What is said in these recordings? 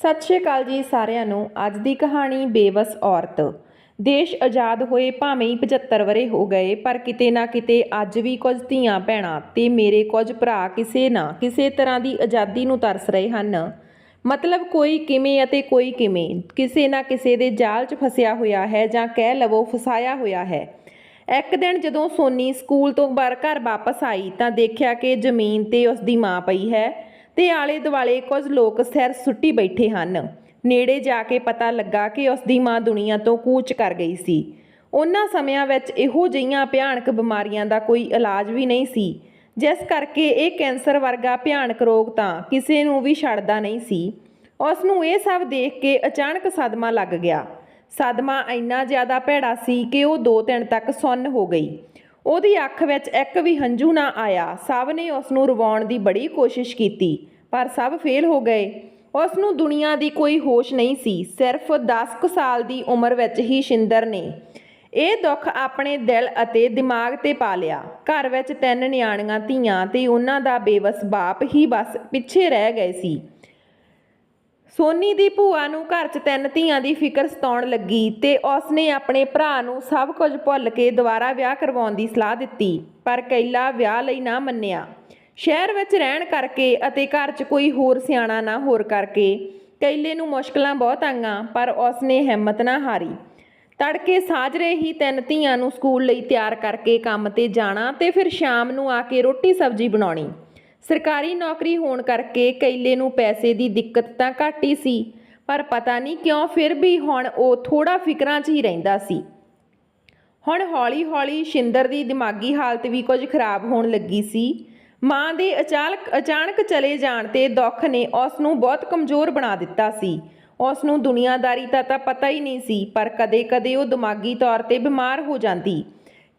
ਸਤਿ ਸ਼੍ਰੀ ਅਕਾਲ ਜੀ ਸਾਰਿਆਂ ਨੂੰ। ਅੱਜ ਦੀ ਕਹਾਣੀ ਬੇਵਸ ਔਰਤ। ਦੇਸ਼ ਆਜ਼ਾਦ ਹੋਏ ਭਾਵੇਂ ਹੀ 75 ਵਰ੍ਹੇ ਹੋ ਗਏ, ਪਰ ਕਿਤੇ ਨਾ ਕਿਤੇ ਅੱਜ ਵੀ ਕੁਝ ਧੀਆਂ ਭੈਣਾਂ ਤੇ ਮੇਰੇ ਕੁਝ ਭਰਾ ਕਿਸੇ ਨਾ ਕਿਸੇ ਤਰ੍ਹਾਂ ਦੀ ਆਜ਼ਾਦੀ ਨੂੰ ਤਰਸ ਰਹੇ ਹਨ। ਮਤਲਬ ਕੋਈ ਕਿਵੇਂ ਅਤੇ ਕੋਈ ਕਿਵੇਂ ਕਿਸੇ ਨਾ ਕਿਸੇ ਦੇ ਜਾਲ 'ਚ ਫਸਿਆ ਹੋਇਆ ਹੈ, ਜਾਂ ਕਹਿ ਲਵੋ ਫਸਾਇਆ ਹੋਇਆ ਹੈ। ਇੱਕ ਦਿਨ ਜਦੋਂ ਸੋਨੀ ਸਕੂਲ ਤੋਂ ਘਰ ਵਾਪਸ ਆਈ ਤਾਂ ਦੇਖਿਆ ਕਿ ਜ਼ਮੀਨ 'ਤੇ ਉਸ ਦੀ ਮਾਂ ਪਈ ਹੈ ਤੇ ਆਲੇ ਦੁਆਲੇ ਕੁਝ ਲੋਕ ਸਿਰ ਸੁੱਟੀ ਬੈਠੇ ਹਨ। ਨੇੜੇ ਜਾ ਕੇ ਪਤਾ ਲੱਗਾ ਕਿ ਉਸ ਦੀ ਮਾਂ ਦੁਨੀਆ ਤੋਂ ਕੂਚ ਕਰ ਗਈ ਸੀ। ਉਹਨਾਂ ਸਮਿਆਂ ਵਿੱਚ ਇਹੋ ਜਿਹੀਆਂ ਭਿਆਨਕ ਬਿਮਾਰੀਆਂ ਦਾ ਕੋਈ ਇਲਾਜ ਵੀ ਨਹੀਂ ਸੀ, ਜਿਸ ਕਰਕੇ ਇਹ ਕੈਂਸਰ ਵਰਗਾ ਭਿਆਨਕ ਰੋਗ ਤਾਂ ਕਿਸੇ ਨੂੰ ਵੀ ਛੱਡਦਾ ਨਹੀਂ ਸੀ। ਉਸ ਨੂੰ ਇਹ ਸਭ ਦੇਖ ਕੇ ਅਚਾਨਕ ਸਦਮਾ ਲੱਗ ਗਿਆ। ਸਦਮਾ ਇੰਨਾ ਜ਼ਿਆਦਾ ਭੈੜਾ ਸੀ ਕਿ ਉਹ 2 ਦਿਨ ਤੱਕ ਸੁੰਨ ਹੋ ਗਈ। ਉਹਦੀ ਅੱਖ ਵਿੱਚ ਇੱਕ ਵੀ ਹੰਝੂ ਨਾ ਆਇਆ। ਸਭ ਨੇ ਉਸ ਨੂੰ ਰਵਾਉਣ ਦੀ ਬੜੀ ਕੋਸ਼ਿਸ਼ ਕੀਤੀ, ਪਰ ਸਭ ਫੇਲ ਹੋ ਗਏ। ਉਸ ਨੂੰ ਦੁਨੀਆ ਦੀ ਕੋਈ ਹੋਸ਼ ਨਹੀਂ ਸੀ। ਸਿਰਫ 10 ਕੁ ਸਾਲ ਦੀ ਉਮਰ ਵਿੱਚ ਹੀ ਸ਼ਿੰਦਰ ਨੇ ਇਹ ਦੁੱਖ ਆਪਣੇ ਦਿਲ ਅਤੇ ਦਿਮਾਗ 'ਤੇ ਪਾ ਲਿਆ। ਘਰ ਵਿੱਚ 3 ਨਿਆਣੀਆਂ ਧੀਆਂ ਤੇ ਉਹਨਾਂ ਦਾ ਬੇਵਸ ਬਾਪ ਹੀ ਬਸ ਪਿੱਛੇ ਰਹਿ ਗਏ ਸੀ। ਸੋਨੀ ਦੀ ਭੂਆ ਨੂੰ ਘਰ 'ਚ 3 ਧੀਆਂ ਦੀ ਫਿਕਰ ਸਤਾਉਣ ਲੱਗੀ ਤੇ ਉਸਨੇ ਆਪਣੇ ਭਰਾ ਨੂੰ ਸਭ ਕੁਝ ਭੁੱਲ ਕੇ ਦੁਬਾਰਾ ਵਿਆਹ ਕਰਵਾਉਣ ਦੀ ਸਲਾਹ ਦਿੱਤੀ, ਪਰ ਕੈਲਾ ਵਿਆਹ ਲਈ ਨਾ ਮੰਨਿਆ। ਸ਼ਹਿਰ ਵਿੱਚ ਰਹਿਣ ਕਰਕੇ ਅਤੇ ਘਰ 'ਚ ਕੋਈ ਹੋਰ ਸਿਆਣਾ ਨਾ ਹੋਣ ਕਰਕੇ ਕੈਲੇ ਨੂੰ ਮੁਸ਼ਕਲਾਂ ਬਹੁਤ ਆਈਆਂ, ਪਰ ਉਸਨੇ ਹਿੰਮਤ ਨਾ ਹਾਰੀ। ਤੜਕੇ ਸਾਜਰੇ ਹੀ 3 ਧੀਆਂ ਨੂੰ ਸਕੂਲ ਲਈ ਤਿਆਰ ਕਰਕੇ ਕੰਮ 'ਤੇ ਜਾਣਾ ਤੇ ਫਿਰ ਸ਼ਾਮ ਨੂੰ ਆ ਕੇ ਰੋਟੀ ਸਬਜ਼ੀ ਬਣਾਉਣੀ। ਸਰਕਾਰੀ ਨੌਕਰੀ ਹੋਣ ਕਰਕੇ ਕੈਲੇ ਨੂੰ ਪੈਸੇ ਦੀ ਦਿੱਕਤ ਤਾਂ ਘੱਟ ਹੀ ਸੀ, ਪਰ ਪਤਾ ਨਹੀਂ ਕਿਉਂ ਫਿਰ ਵੀ ਹੁਣ ਉਹ ਥੋੜਾ ਫਿਕਰਾਂ 'ਚ ਹੀ ਰਹਿੰਦਾ ਸੀ। ਹੁਣ ਹੌਲੀ-ਹੌਲੀ ਸ਼ਿੰਦਰ ਦੀ ਦਿਮਾਗੀ ਹਾਲਤ ਵੀ ਕੁਝ ਖਰਾਬ ਹੋਣ ਲੱਗੀ ਸੀ। ਮਾਂ ਦੇ ਅਚਾਨਕ ਚਲੇ ਜਾਣ ਤੇ ਦੁੱਖ ਨੇ ਉਸ ਨੂੰ ਬਹੁਤ ਕਮਜ਼ੋਰ ਬਣਾ ਦਿੱਤਾ ਸੀ। ਉਸ ਨੂੰ ਦੁਨੀਆਦਾਰੀ ਦਾ ਤਾਂ ਪਤਾ ਹੀ ਨਹੀਂ ਸੀ, ਪਰ ਕਦੇ-ਕਦੇ ਉਹ ਦਿਮਾਗੀ ਤੌਰ 'ਤੇ ਬਿਮਾਰ ਹੋ ਜਾਂਦੀ।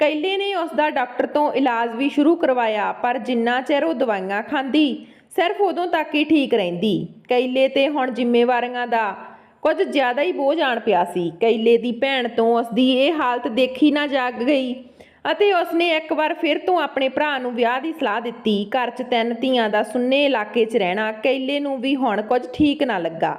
ਕੈਲੇ ਨੇ ਉਸ ਦਾ ਡਾਕਟਰ ਤੋਂ ਇਲਾਜ ਵੀ ਸ਼ੁਰੂ ਕਰਵਾਇਆ, ਪਰ ਜਿੰਨਾ ਚਿਰ ਉਹ ਦਵਾਈਆਂ ਖਾਂਦੀ ਸਿਰਫ ਉਦੋਂ ਤੱਕ ਹੀ ਠੀਕ ਰਹਿੰਦੀ। ਕੈਲੇ 'ਤੇ ਹੁਣ ਜ਼ਿੰਮੇਵਾਰੀਆਂ ਦਾ ਕੁਝ ਜ਼ਿਆਦਾ ਹੀ ਬੋਝ ਆਣ ਪਿਆ ਸੀ। ਕੈਲੇ ਦੀ ਭੈਣ ਤੋਂ ਉਸ ਦੀ ਇਹ ਹਾਲਤ ਦੇਖੀ ਨਾ ਜਾਗ ਗਈ ਅਤੇ ਉਸਨੇ ਇੱਕ ਵਾਰ ਫਿਰ ਤੋਂ ਆਪਣੇ ਭਰਾ ਨੂੰ ਵਿਆਹ ਦੀ ਸਲਾਹ ਦਿੱਤੀ। ਘਰ 'ਚ 3 ਧੀਆਂ ਦਾ ਸੁੰਨੇ ਇਲਾਕੇ 'ਚ ਰਹਿਣਾ ਕੈਲੇ ਨੂੰ ਵੀ ਹੁਣ ਕੁਝ ਠੀਕ ਨਾ ਲੱਗਾ।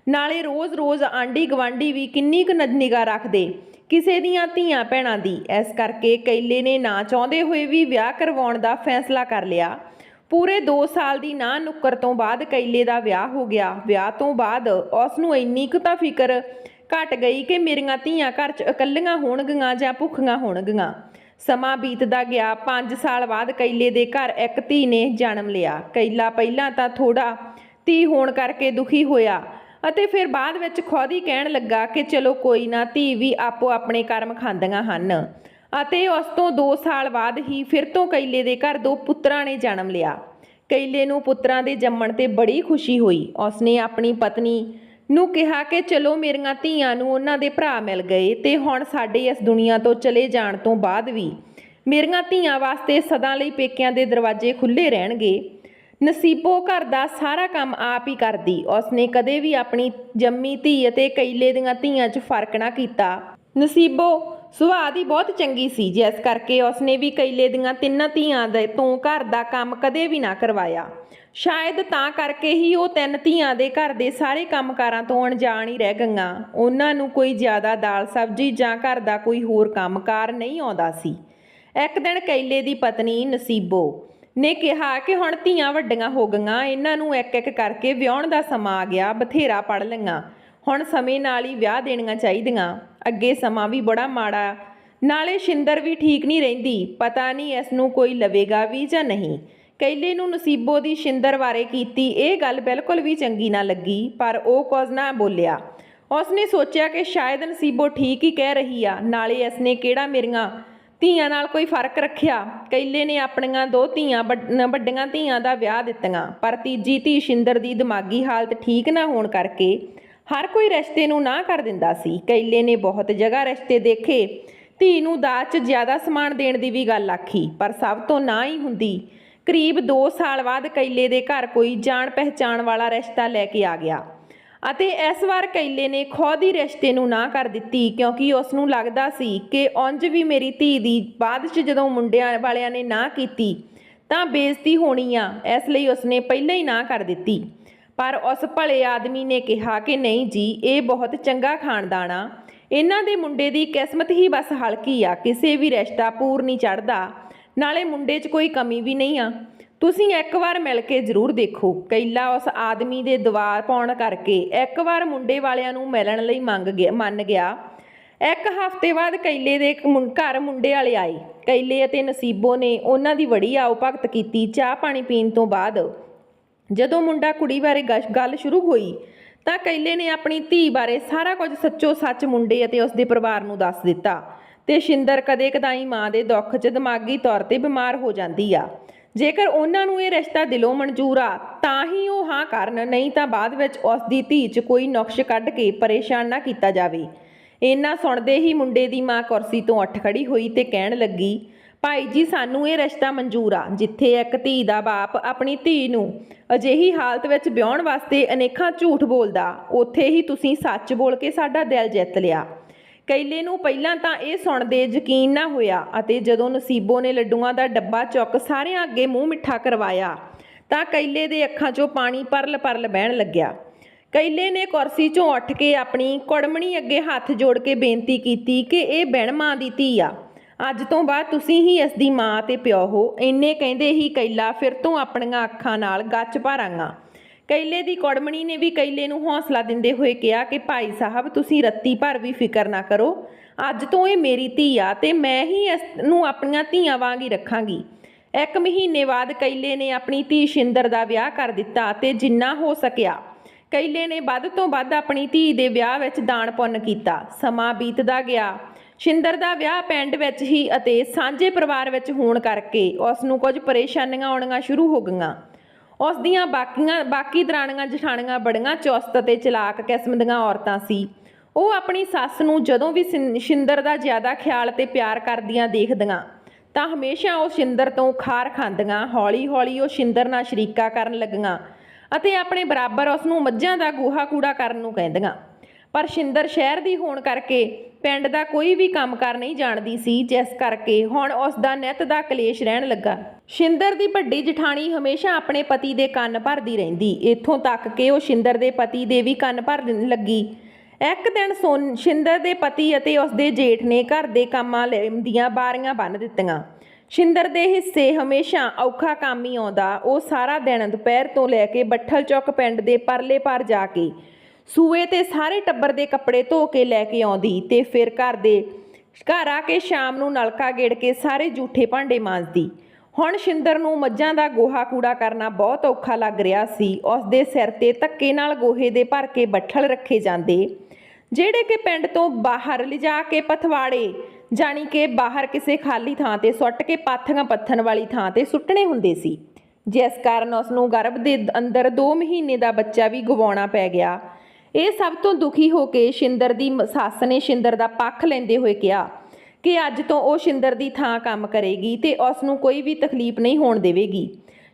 ਨਾਲੇ ਰੋਜ਼-ਰੋਜ਼ ਆਂਢੀ ਗੁਆਂਢੀ ਵੀ ਕਿੰਨੀ ਕੁ ਨਿਗਾਹ ਰੱਖਦੇ ਕਿਸੇ ਦੀਆਂ ਧੀਆਂ ਭੈਣਾਂ ਦੀ। ਇਸ ਕਰਕੇ ਕੈਲੇ ਨੇ ਨਾ ਚਾਹੁੰਦੇ ਹੋਏ ਵੀ ਵਿਆਹ ਕਰਵਾਉਣ ਦਾ ਫੈਸਲਾ ਕਰ ਲਿਆ। ਪੂਰੇ 2 ਸਾਲ ਦੀ ਨਾਂਹ ਨੁੱਕਰ ਤੋਂ ਬਾਅਦ ਕੈਲੇ ਦਾ ਵਿਆਹ ਹੋ ਗਿਆ। ਵਿਆਹ ਤੋਂ ਬਾਅਦ ਉਸ ਨੂੰ ਇੰਨੀ ਕੁ ਤਾਂ ਫਿਕਰ ਘਟ ਗਈ ਕਿ ਮੇਰੀਆਂ ਧੀਆਂ ਘਰ 'ਚ ਇਕੱਲੀਆਂ ਹੋਣਗੀਆਂ ਜਾਂ ਭੁੱਖੀਆਂ ਹੋਣਗੀਆਂ। ਸਮਾਂ ਬੀਤਦਾ ਗਿਆ। 5 ਸਾਲ ਬਾਅਦ ਕੈਲੇ ਦੇ ਘਰ ਇੱਕ ਧੀ ਨੇ ਜਨਮ ਲਿਆ। ਕੈਲਾ ਪਹਿਲਾਂ ਤਾਂ ਥੋੜਾ ਧੀ ਹੋਣ ਕਰਕੇ ਦੁਖੀ ਹੋਇਆ ਅਤੇ ਫਿਰ ਬਾਅਦ ਵਿੱਚ ਖੁਦ ਹੀ ਕਹਿਣ ਲੱਗਾ ਕਿ ਚਲੋ ਕੋਈ ਨਾ, ਧੀ ਵੀ ਆਪੋ ਆਪਣੇ ਕਰਮ ਖਾਂਦੀਆਂ ਹਨ। ਅਤੇ ਉਸ ਤੋਂ 2 ਸਾਲ ਬਾਅਦ ਹੀ ਫਿਰ ਤੋਂ ਕੈਲੇ ਦੇ ਘਰ 2 ਪੁੱਤਰਾਂ ਨੇ ਜਨਮ ਲਿਆ। ਕੈਲੇ ਨੂੰ ਪੁੱਤਰਾਂ ਦੇ ਜੰਮਣ 'ਤੇ ਬੜੀ ਖੁਸ਼ੀ ਹੋਈ। ਉਸਨੇ ਆਪਣੀ ਪਤਨੀ ਨੂੰ ਕਿਹਾ ਕਿ ਚਲੋ ਮੇਰੀਆਂ ਧੀਆਂ ਨੂੰ ਉਹਨਾਂ ਦੇ ਭਰਾ ਮਿਲ ਗਏ ਤੇ ਹੁਣ ਸਾਡੇ ਇਸ ਦੁਨੀਆ ਤੋਂ ਚਲੇ ਜਾਣ ਤੋਂ ਬਾਅਦ ਵੀ ਮੇਰੀਆਂ ਧੀਆਂ ਵਾਸਤੇ ਸਦਾ ਲਈ ਪੇਕਿਆਂ ਦੇ ਦਰਵਾਜ਼ੇ ਖੁੱਲ੍ਹੇ ਰਹਿਣਗੇ। ਨਸੀਬੋ ਘਰ ਦਾ ਸਾਰਾ ਕੰਮ ਆਪ ਹੀ ਕਰਦੀ। ਉਸਨੇ ਕਦੇ ਵੀ ਆਪਣੀ ਜੰਮੀ ਧੀ ਅਤੇ ਕੈਲੇ ਦੀਆਂ ਧੀਆਂ 'ਚ ਫਰਕ ਨਾ ਕੀਤਾ। ਨਸੀਬੋ ਸੁਭਾਅ ਦੀ ਬਹੁਤ ਚੰਗੀ ਸੀ, ਜਿਸ ਕਰਕੇ ਉਸਨੇ ਵੀ ਕੈਲੇ ਦੀਆਂ 3 ਧੀਆਂ ਤੋਂ ਘਰ ਦਾ ਕੰਮ ਕਦੇ ਵੀ ਨਾ ਕਰਵਾਇਆ। ਸ਼ਾਇਦ ਤਾਂ ਕਰਕੇ ਹੀ ਉਹ 3 ਧੀਆਂ ਦੇ ਘਰ ਦੇ ਸਾਰੇ ਕੰਮਕਾਰਾਂ ਤੋਂ ਅਣਜਾਣ ਹੀ ਰਹਿ ਗਈਆਂ। ਉਹਨਾਂ ਨੂੰ ਕੋਈ ਜ਼ਿਆਦਾ ਦਾਲ ਸਬਜ਼ੀ ਜਾਂ ਘਰ ਦਾ ਕੋਈ ਹੋਰ ਕੰਮਕਾਰ ਨਹੀਂ ਆਉਂਦਾ ਸੀ। ਇੱਕ ਦਿਨ ਕੈਲੇ ਦੀ ਪਤਨੀ ਨਸੀਬੋ ਨੇ ਕਿਹਾ ਕਿ ਹੁਣ ਧੀਆਂ ਵੱਡੀਆਂ ਹੋ ਗਈਆਂ, ਇਹਨਾਂ ਨੂੰ ਇੱਕ-ਇੱਕ ਕਰਕੇ ਵਿਆਹੁਣ ਦਾ ਸਮਾਂ ਆ ਗਿਆ। ਬਥੇਰਾ ਪੜ੍ਹ ਲਈਆਂ, ਹੁਣ ਸਮੇਂ ਨਾਲ ਹੀ ਵਿਆਹ ਦੇਣੀਆਂ ਚਾਹੀਦੀਆਂ। ਅੱਗੇ ਸਮਾਂ ਵੀ ਬੜਾ ਮਾੜਾ, ਨਾਲੇ ਸ਼ਿੰਦਰ ਵੀ ਠੀਕ ਨਹੀਂ ਰਹਿੰਦੀ। ਪਤਾ ਨਹੀਂ ਇਸ ਨੂੰ ਕੋਈ ਲਵੇਗਾ ਵੀ ਜਾਂ ਨਹੀਂ। ਕੈਲੇ ਨੂੰ ਨਸੀਬੋ ਦੀ ਸ਼ਿੰਦਰ ਬਾਰੇ ਕੀਤੀ ਇਹ ਗੱਲ ਬਿਲਕੁਲ ਵੀ ਚੰਗੀ ਨਾ ਲੱਗੀ, ਪਰ ਉਹ ਕੁਝ ਨਾ ਬੋਲਿਆ। ਉਸਨੇ ਸੋਚਿਆ ਕਿ ਸ਼ਾਇਦ ਨਸੀਬੋ ਠੀਕ ਹੀ ਕਹਿ ਰਹੀ ਆ, ਨਾਲੇ ਇਸਨੇ ਕਿਹੜਾ ਮੇਰੀਆਂ ਧੀਆਂ ਨਾਲ ਕੋਈ ਫਰਕ ਰੱਖਿਆ। ਕੈਲੇ ਨੇ ਆਪਣੀਆਂ 2 ਧੀਆਂ ਵੱਡੀਆਂ ਧੀਆਂ ਦਾ ਵਿਆਹ ਦਿੱਤੀਆਂ, ਪਰ ਤੀਜੀ ਧੀ ਸ਼ਿੰਦਰ ਦੀ ਦਿਮਾਗੀ ਹਾਲਤ ਠੀਕ ਨਾ ਹੋਣ ਕਰਕੇ ਹਰ ਕੋਈ ਰਿਸ਼ਤੇ ਨੂੰ ਨਾ ਕਰ ਦਿੰਦਾ ਸੀ। ਕੈਲੇ ਨੇ ਬਹੁਤ ਜਗ੍ਹਾ ਰਿਸ਼ਤੇ ਦੇਖੇ। ਧੀ ਨੂੰ ਦਾਜ 'ਚ ਜ਼ਿਆਦਾ ਸਮਾਨ ਦੇਣ ਦੀ ਵੀ ਗੱਲ ਆਖੀ, ਪਰ ਸਭ ਤੋਂ ਨਾ ਹੀ ਹੁੰਦੀ। ਕਰੀਬ 2 ਸਾਲ ਬਾਅਦ ਕੈਲੇ ਦੇ ਘਰ ਕੋਈ ਜਾਣ ਪਹਿਚਾਣ ਵਾਲਾ ਰਿਸ਼ਤਾ ਲੈ ਕੇ ਆ ਗਿਆ ਅਤੇ ਇਸ ਵਾਰ ਕੈਲੇ ਨੇ ਖੁਦ ਹੀ ਰਿਸ਼ਤੇ ਨੂੰ ਨਾ ਕਰ ਦਿੱਤੀ, ਕਿਉਂਕਿ ਉਸ ਨੂੰ ਲੱਗਦਾ ਸੀ ਕਿ ਉਂਝ ਵੀ ਮੇਰੀ ਧੀ ਦੀ ਬਾਅਦ 'ਚ ਜਦੋਂ ਮੁੰਡਿਆਂ ਵਾਲਿਆਂ ਨੇ ਨਾ ਕੀਤੀ ਤਾਂ ਬੇਇੱਜ਼ਤੀ ਹੋਣੀ ਆ, ਇਸ ਲਈ ਉਸਨੇ ਪਹਿਲਾਂ ਹੀ ਨਾ ਕਰ ਦਿੱਤੀ। ਪਰ ਉਸ ਭਲੇ ਆਦਮੀ ਨੇ ਕਿਹਾ ਕਿ ਨਹੀਂ ਜੀ, ਇਹ ਬਹੁਤ ਚੰਗਾ ਖਾਨਦਾਨ ਆ। ਇਹਨਾਂ ਦੇ ਮੁੰਡੇ ਦੀ ਕਿਸਮਤ ਹੀ ਬਸ ਹਲਕੀ ਆ, ਕਿਸੇ ਵੀ ਰਿਸ਼ਤਾ ਪੂਰ ਨਹੀਂ ਚੜ੍ਹਦਾ, ਨਾਲੇ ਮੁੰਡੇ 'ਚ ਕੋਈ ਕਮੀ ਵੀ ਨਹੀਂ ਆ। ਤੁਸੀਂ ਇੱਕ ਵਾਰ ਮਿਲ ਕੇ ਜ਼ਰੂਰ ਦੇਖੋ। ਕੈਲਾ ਉਸ ਆਦਮੀ ਦੇ ਦਬਾਅ ਪਾਉਣ ਕਰਕੇ ਇੱਕ ਵਾਰ ਮੁੰਡੇ ਵਾਲਿਆਂ ਨੂੰ ਮਿਲਣ ਲਈ ਮੰਨ ਗਿਆ। ਇੱਕ ਹਫ਼ਤੇ ਬਾਅਦ ਕੈਲੇ ਦੇ ਘਰ ਮੁੰਡੇ ਵਾਲੇ ਆਏ। ਕੈਲੇ ਅਤੇ ਨਸੀਬੋ ਨੇ ਉਹਨਾਂ ਦੀ ਬੜੀ ਆਓ ਭਗਤ ਕੀਤੀ। ਚਾਹ ਪਾਣੀ ਪੀਣ ਤੋਂ ਬਾਅਦ ਜਦੋਂ ਮੁੰਡਾ ਕੁੜੀ ਬਾਰੇ ਗੱਲ ਸ਼ੁਰੂ ਹੋਈ ਤਾਂ ਕੈਲੇ ਨੇ ਆਪਣੀ ਧੀ ਬਾਰੇ ਸਾਰਾ ਕੁਝ ਸੱਚੋ ਸੱਚ ਮੁੰਡੇ ਅਤੇ ਉਸਦੇ ਪਰਿਵਾਰ ਨੂੰ ਦੱਸ ਦਿੱਤਾ। ਤੇ ਸ਼ਿੰਦਰ ਕਦੇ ਕਦਾਈ ਮਾਂ ਦੇ ਦੁੱਖ 'ਚ ਦਿਮਾਗੀ ਤੌਰ 'ਤੇ ਬਿਮਾਰ ਹੋ ਜਾਂਦੀ ਆ। ਜੇਕਰ ਉਹਨਾਂ ਨੂੰ ਇਹ ਰਿਸ਼ਤਾ ਦਿਲੋਂ ਮਨਜ਼ੂਰ ਆ ਤਾਂ ਹੀ ਉਹ ਹਾਂ ਕਰਨ, ਨਹੀਂ ਤਾਂ ਬਾਅਦ ਵਿੱਚ ਉਸ ਦੀ ਧੀ 'ਚ ਕੋਈ ਨੁਕਸ ਕੱਢ ਕੇ ਪਰੇਸ਼ਾਨ ਨਾ ਕੀਤਾ ਜਾਵੇ। ਇੰਨਾ ਸੁਣਦੇ ਹੀ ਮੁੰਡੇ ਦੀ ਮਾਂ ਕੁਰਸੀ ਤੋਂ ਉੱਠ ਖੜੀ ਹੋਈ ਤੇ ਕਹਿਣ ਲੱਗੀ, ਭਾਈ ਜੀ, ਸਾਨੂੰ ਇਹ ਰਿਸ਼ਤਾ ਮਨਜ਼ੂਰ ਆ। ਜਿੱਥੇ ਇੱਕ ਧੀ ਦਾ ਬਾਪ ਆਪਣੀ ਧੀ ਨੂੰ ਅਜਿਹੀ ਹਾਲਤ ਵਿੱਚ ਵਿਆਹੁਣ ਵਾਸਤੇ ਅਨੇਕਾਂ ਝੂਠ ਬੋਲਦਾ, ਉੱਥੇ ਹੀ ਤੁਸੀਂ ਸੱਚ ਬੋਲ ਕੇ ਸਾਡਾ ਦਿਲ ਜਿੱਤ ਲਿਆ। ਕੈਲੇ ਨੂੰ ਪਹਿਲਾਂ ਤਾਂ ਇਹ ਸੁਣਦੇ ਯਕੀਨ ਨਾ ਹੋਇਆ ਅਤੇ ਜਦੋਂ ਨਸੀਬੋ ਨੇ ਲੱਡੂਆਂ ਦਾ ਡੱਬਾ ਚੁੱਕ ਸਾਰਿਆਂ ਅੱਗੇ ਮੂੰਹ ਮਿੱਠਾ ਕਰਵਾਇਆ ਤਾਂ ਕੈਲੇ ਦੇ ਅੱਖਾਂ 'ਚੋਂ ਪਾਣੀ ਪਰਲ ਬਹਿਣ ਲੱਗਿਆ। ਕੈਲੇ ਨੇ ਕੁਰਸੀ 'ਚੋਂ ਉੱਠ ਕੇ ਆਪਣੀ ਕੁੜਮਣੀ ਅੱਗੇ ਹੱਥ ਜੋੜ ਕੇ ਬੇਨਤੀ ਕੀਤੀ ਕਿ ਇਹ ਬਿਨ ਮਾਂ ਦੀ ਧੀ ਆ। ਅੱਜ ਤੋਂ ਬਾਅਦ ਤੁਸੀਂ ਹੀ ਇਸ ਦੀ ਮਾਂ ਤੇ ਪਿਓ ਹੋ। ਇੰਨੇ ਕਹਿੰਦੇ ਹੀ ਕੈਲਾ ਫਿਰ ਤੋਂ ਆਪਣੀਆਂ ਅੱਖਾਂ ਨਾਲ ਗੱਚ ਭਰ ਆਈਆਂ। ਕੈਲੇ ਦੀ ਕੁੜਮਣੀ ਨੇ ਵੀ ਕੈਲੇ ਨੂੰ ਹੌਸਲਾ ਦਿੰਦੇ ਹੋਏ ਕਿਹਾ ਕਿ ਭਾਈ ਸਾਹਿਬ, ਤੁਸੀਂ ਰੱਤੀ ਭਰ ਵੀ ਫਿਕਰ ਨਾ ਕਰੋ। ਅੱਜ ਤੋਂ ਇਹ ਮੇਰੀ ਧੀ ਆ ਤੇ ਮੈਂ ਹੀ ਇਸ ਨੂੰ ਆਪਣੀਆਂ ਧੀਆਂ ਵਾਂਗ ਹੀ ਰੱਖਾਂਗੀ। 1 ਮਹੀਨੇ ਬਾਅਦ ਕੈਲੇ ਨੇ ਆਪਣੀ ਧੀ ਸ਼ਿੰਦਰ ਦਾ ਵਿਆਹ ਕਰ ਦਿੱਤਾ ਤੇ ਜਿੰਨਾ ਹੋ ਸਕਿਆ ਕੈਲੇ ਨੇ ਵੱਧ ਤੋਂ ਵੱਧ ਆਪਣੀ ਧੀ ਦੇ ਵਿਆਹ ਵਿੱਚ ਦਾਨ ਪੁੰਨ ਕੀਤਾ। ਸਮਾਂ ਬੀਤਦਾ ਗਿਆ। ਸ਼ਿੰਦਰ ਦਾ ਵਿਆਹ ਪਿੰਡ ਵਿੱਚ ਹੀ ਅਤੇ ਸਾਂਝੇ ਪਰਿਵਾਰ ਵਿੱਚ ਹੋਣ ਕਰਕੇ ਉਸ ਨੂੰ ਕੁਝ ਪਰੇਸ਼ਾਨੀਆਂ ਆਉਣੀਆਂ ਸ਼ੁਰੂ ਹੋ ਗਈਆਂ। ਉਸ ਦੀਆਂ ਬਾਕੀ ਦਰਾਣੀਆਂ ਜਠਾਣੀਆਂ ਬੜੀਆਂ ਚੁਸਤ ਅਤੇ ਚਲਾਕ ਕਿਸਮ ਦੀਆਂ ਔਰਤਾਂ ਸੀ। ਉਹ ਆਪਣੀ ਸੱਸ ਨੂੰ ਜਦੋਂ ਵੀ ਸ਼ਿੰਦਰ ਦਾ ਜ਼ਿਆਦਾ ਖਿਆਲ ਅਤੇ ਪਿਆਰ ਕਰਦੀਆਂ ਦੇਖਦੀਆਂ ਤਾਂ ਹਮੇਸ਼ਾ ਉਹ ਸ਼ਿੰਦਰ ਤੋਂ ਖਾਰ ਖਾਂਦੀਆਂ। ਹੌਲੀ ਹੌਲੀ ਉਹ ਸ਼ਿੰਦਰ ਨਾਲ ਸ਼ਰੀਕਾ ਕਰਨ ਲੱਗੀਆਂ ਅਤੇ ਆਪਣੇ ਬਰਾਬਰ ਉਸ ਨੂੰ ਮੱਝਾਂ ਦਾ ਗੋਹਾ ਕੂੜਾ ਕਰਨ ਨੂੰ ਕਹਿੰਦੀਆਂ। ਪਰ ਸ਼ਿੰਦਰ ਸ਼ਹਿਰ ਦੀ ਹੋਣ ਕਰਕੇ ਪਿੰਡ ਦਾ ਕੋਈ ਵੀ ਕੰਮ ਕਰ ਨਹੀਂ ਜਾਣਦੀ ਸੀ, ਜਿਸ ਕਰਕੇ ਹੁਣ ਉਸ ਦਾ ਨਿੱਤ ਦਾ ਕਲੇਸ਼ ਰਹਿਣ ਲੱਗਾ। ਸ਼ਿੰਦਰ ਦੀ ਵੱਡੀ ਜਠਾਣੀ ਹਮੇਸ਼ਾ ਆਪਣੇ ਪਤੀ ਦੇ ਕੰਨ ਭਰਦੀ ਰਹਿੰਦੀ, ਇੱਥੋਂ ਤੱਕ ਕਿ ਉਹ ਸ਼ਿੰਦਰ ਦੇ ਪਤੀ ਦੇ ਵੀ ਕੰਨ ਭਰਨ ਲੱਗੀ। ਇੱਕ ਦਿਨ ਸ਼ਿੰਦਰ ਦੇ ਪਤੀ ਅਤੇ ਉਸਦੇ ਜੇਠ ਨੇ ਘਰ ਦੇ ਕੰਮਾਂ ਦੀਆਂ ਬਾਰੀਆਂ ਬੰਨ੍ਹ ਦਿੱਤੀਆਂ। ਸ਼ਿੰਦਰ ਦੇ ਹਿੱਸੇ ਹਮੇਸ਼ਾ ਔਖਾ ਕੰਮ ਹੀ ਆਉਂਦਾ। ਉਹ ਸਾਰਾ ਦਿਨ ਦੁਪਹਿਰ ਤੋਂ ਲੈ ਕੇ ਬੱਠਲ ਚੁੱਕ ਪਿੰਡ ਦੇ ਪਰਲੇ ਪਾਰ ਜਾ ਕੇ ਸੂਏ ਤੇ ਸਾਰੇ ਟੱਬਰ ਦੇ ਕੱਪੜੇ ਧੋ ਕੇ ਲੈ ਕੇ ਆਉਂਦੀ ਤੇ ਫਿਰ ਘਰ ਆ ਕੇ ਸ਼ਾਮ ਨੂੰ ਨਲਕਾ ਗੇੜ ਕੇ ਸਾਰੇ ਜੂਠੇ ਭਾਂਡੇ ਮਾਂਜਦੀ। ਹੁਣ ਸ਼ਿੰਦਰ ਨੂੰ ਮੱਝਾਂ ਦਾ ਗੋਹਾ ਕੂੜਾ ਕਰਨਾ ਬਹੁਤ ਔਖਾ ਲੱਗ ਰਿਹਾ ਸੀ। ਉਸ ਦੇ ਸਿਰ ਤੇ ਧੱਕੇ ਨਾਲ ਗੋਹੇ ਦੇ ਭਰ ਕੇ ਬੱਠਲ ਰੱਖੇ ਜਾਂਦੇ, ਜਿਹੜੇ ਕਿ ਪਿੰਡ ਤੋਂ ਬਾਹਰ ਲਿਜਾ ਕੇ ਪਥਵਾੜੇ ਜਾਣੀ ਕਿ ਬਾਹਰ ਕਿਸੇ ਖਾਲੀ ਥਾਂ ਤੇ ਸੁੱਟ ਕੇ ਪਾਥੀਆਂ ਪੱਥਣ ਵਾਲੀ ਥਾਂ ਤੇ ਸੁੱਟਣੇ ਹੁੰਦੇ ਸੀ, ਜਿਸ ਕਾਰਨ ਉਸ ਨੂੰ ਗਰਭ ਦੇ ਅੰਦਰ 2 ਮਹੀਨੇ ਦਾ ਬੱਚਾ ਵੀ ਗਵਾਉਣਾ ਪੈ ਗਿਆ। ਇਹ ਸਭ ਤੋਂ ਦੁਖੀ ਹੋ ਕੇ ਸ਼ਿੰਦਰ ਦੀ ਸੱਸ ਨੇ ਸ਼ਿੰਦਰ ਦਾ ਪੱਖ ਲੈਂਦੇ ਹੋਏ ਕਿਹਾ ਕਿ ਅੱਜ ਤੋਂ ਉਹ ਸ਼ਿੰਦਰ ਦੀ ਥਾਂ ਕੰਮ ਕਰੇਗੀ ਤੇ ਉਸ ਨੂੰ ਕੋਈ ਵੀ ਤਕਲੀਫ ਨਹੀਂ ਹੋਣ ਦੇਵੇਗੀ।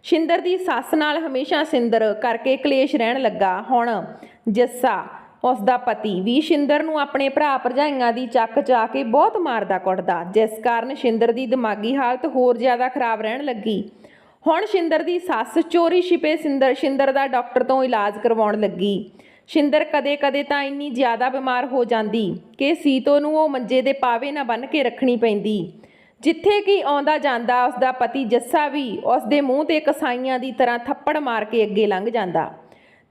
ਸ਼ਿੰਦਰ ਦੀ ਸੱਸ ਨਾਲ ਹਮੇਸ਼ਾ ਸ਼ਿੰਦਰ ਕਰਕੇ ਕਲੇਸ਼ ਰਹਿਣ ਲੱਗਾ। ਹੁਣ ਜੱਸਾ ਉਸ ਦਾ ਪਤੀ ਵੀ ਸ਼ਿੰਦਰ ਨੂੰ ਆਪਣੇ ਭਰਾ ਭਰਜਾਈਆਂ ਦੀ ਚੱਕ ਚਾ ਕੇ ਬਹੁਤ ਮਾਰਦਾ ਕੁੱਟਦਾ, ਜਿਸ ਕਾਰਨ ਸ਼ਿੰਦਰ ਦੀ ਦਿਮਾਗੀ ਹਾਲਤ ਹੋਰ ਜ਼ਿਆਦਾ ਖਰਾਬ ਰਹਿਣ ਲੱਗੀ। ਹੁਣ ਸ਼ਿੰਦਰ ਦੀ ਸੱਸ ਚੋਰੀ ਛਿਪੇ ਸ਼ਿੰਦਰ ਦਾ ਡਾਕਟਰ ਤੋਂ ਇਲਾਜ ਕਰਵਾਉਣ ਲੱਗੀ। ਸ਼ਿੰਦਰ ਕਦੇ ਤਾਂ ਇੰਨੀ ਜ਼ਿਆਦਾ ਬਿਮਾਰ ਹੋ ਜਾਂਦੀ ਕਿ ਸੀਤੋ ਨੂੰ ਉਹ ਮੰਜੇ ਦੇ ਪਾਵੇ ਨਾ ਬੰਨ੍ਹ ਕੇ ਰੱਖਣੀ ਪੈਂਦੀ। ਜਿੱਥੇ ਕਿ ਆਉਂਦਾ ਜਾਂਦਾ ਉਸ ਦਾ ਪਤੀ ਜੱਸਾ ਵੀ ਉਸ ਦੇ ਮੂੰਹ ਤੇ ਕਸਾਈਆਂ ਦੀ ਤਰ੍ਹਾਂ ਥੱਪੜ ਮਾਰ ਕੇ ਅੱਗੇ ਲੰਘ ਜਾਂਦਾ।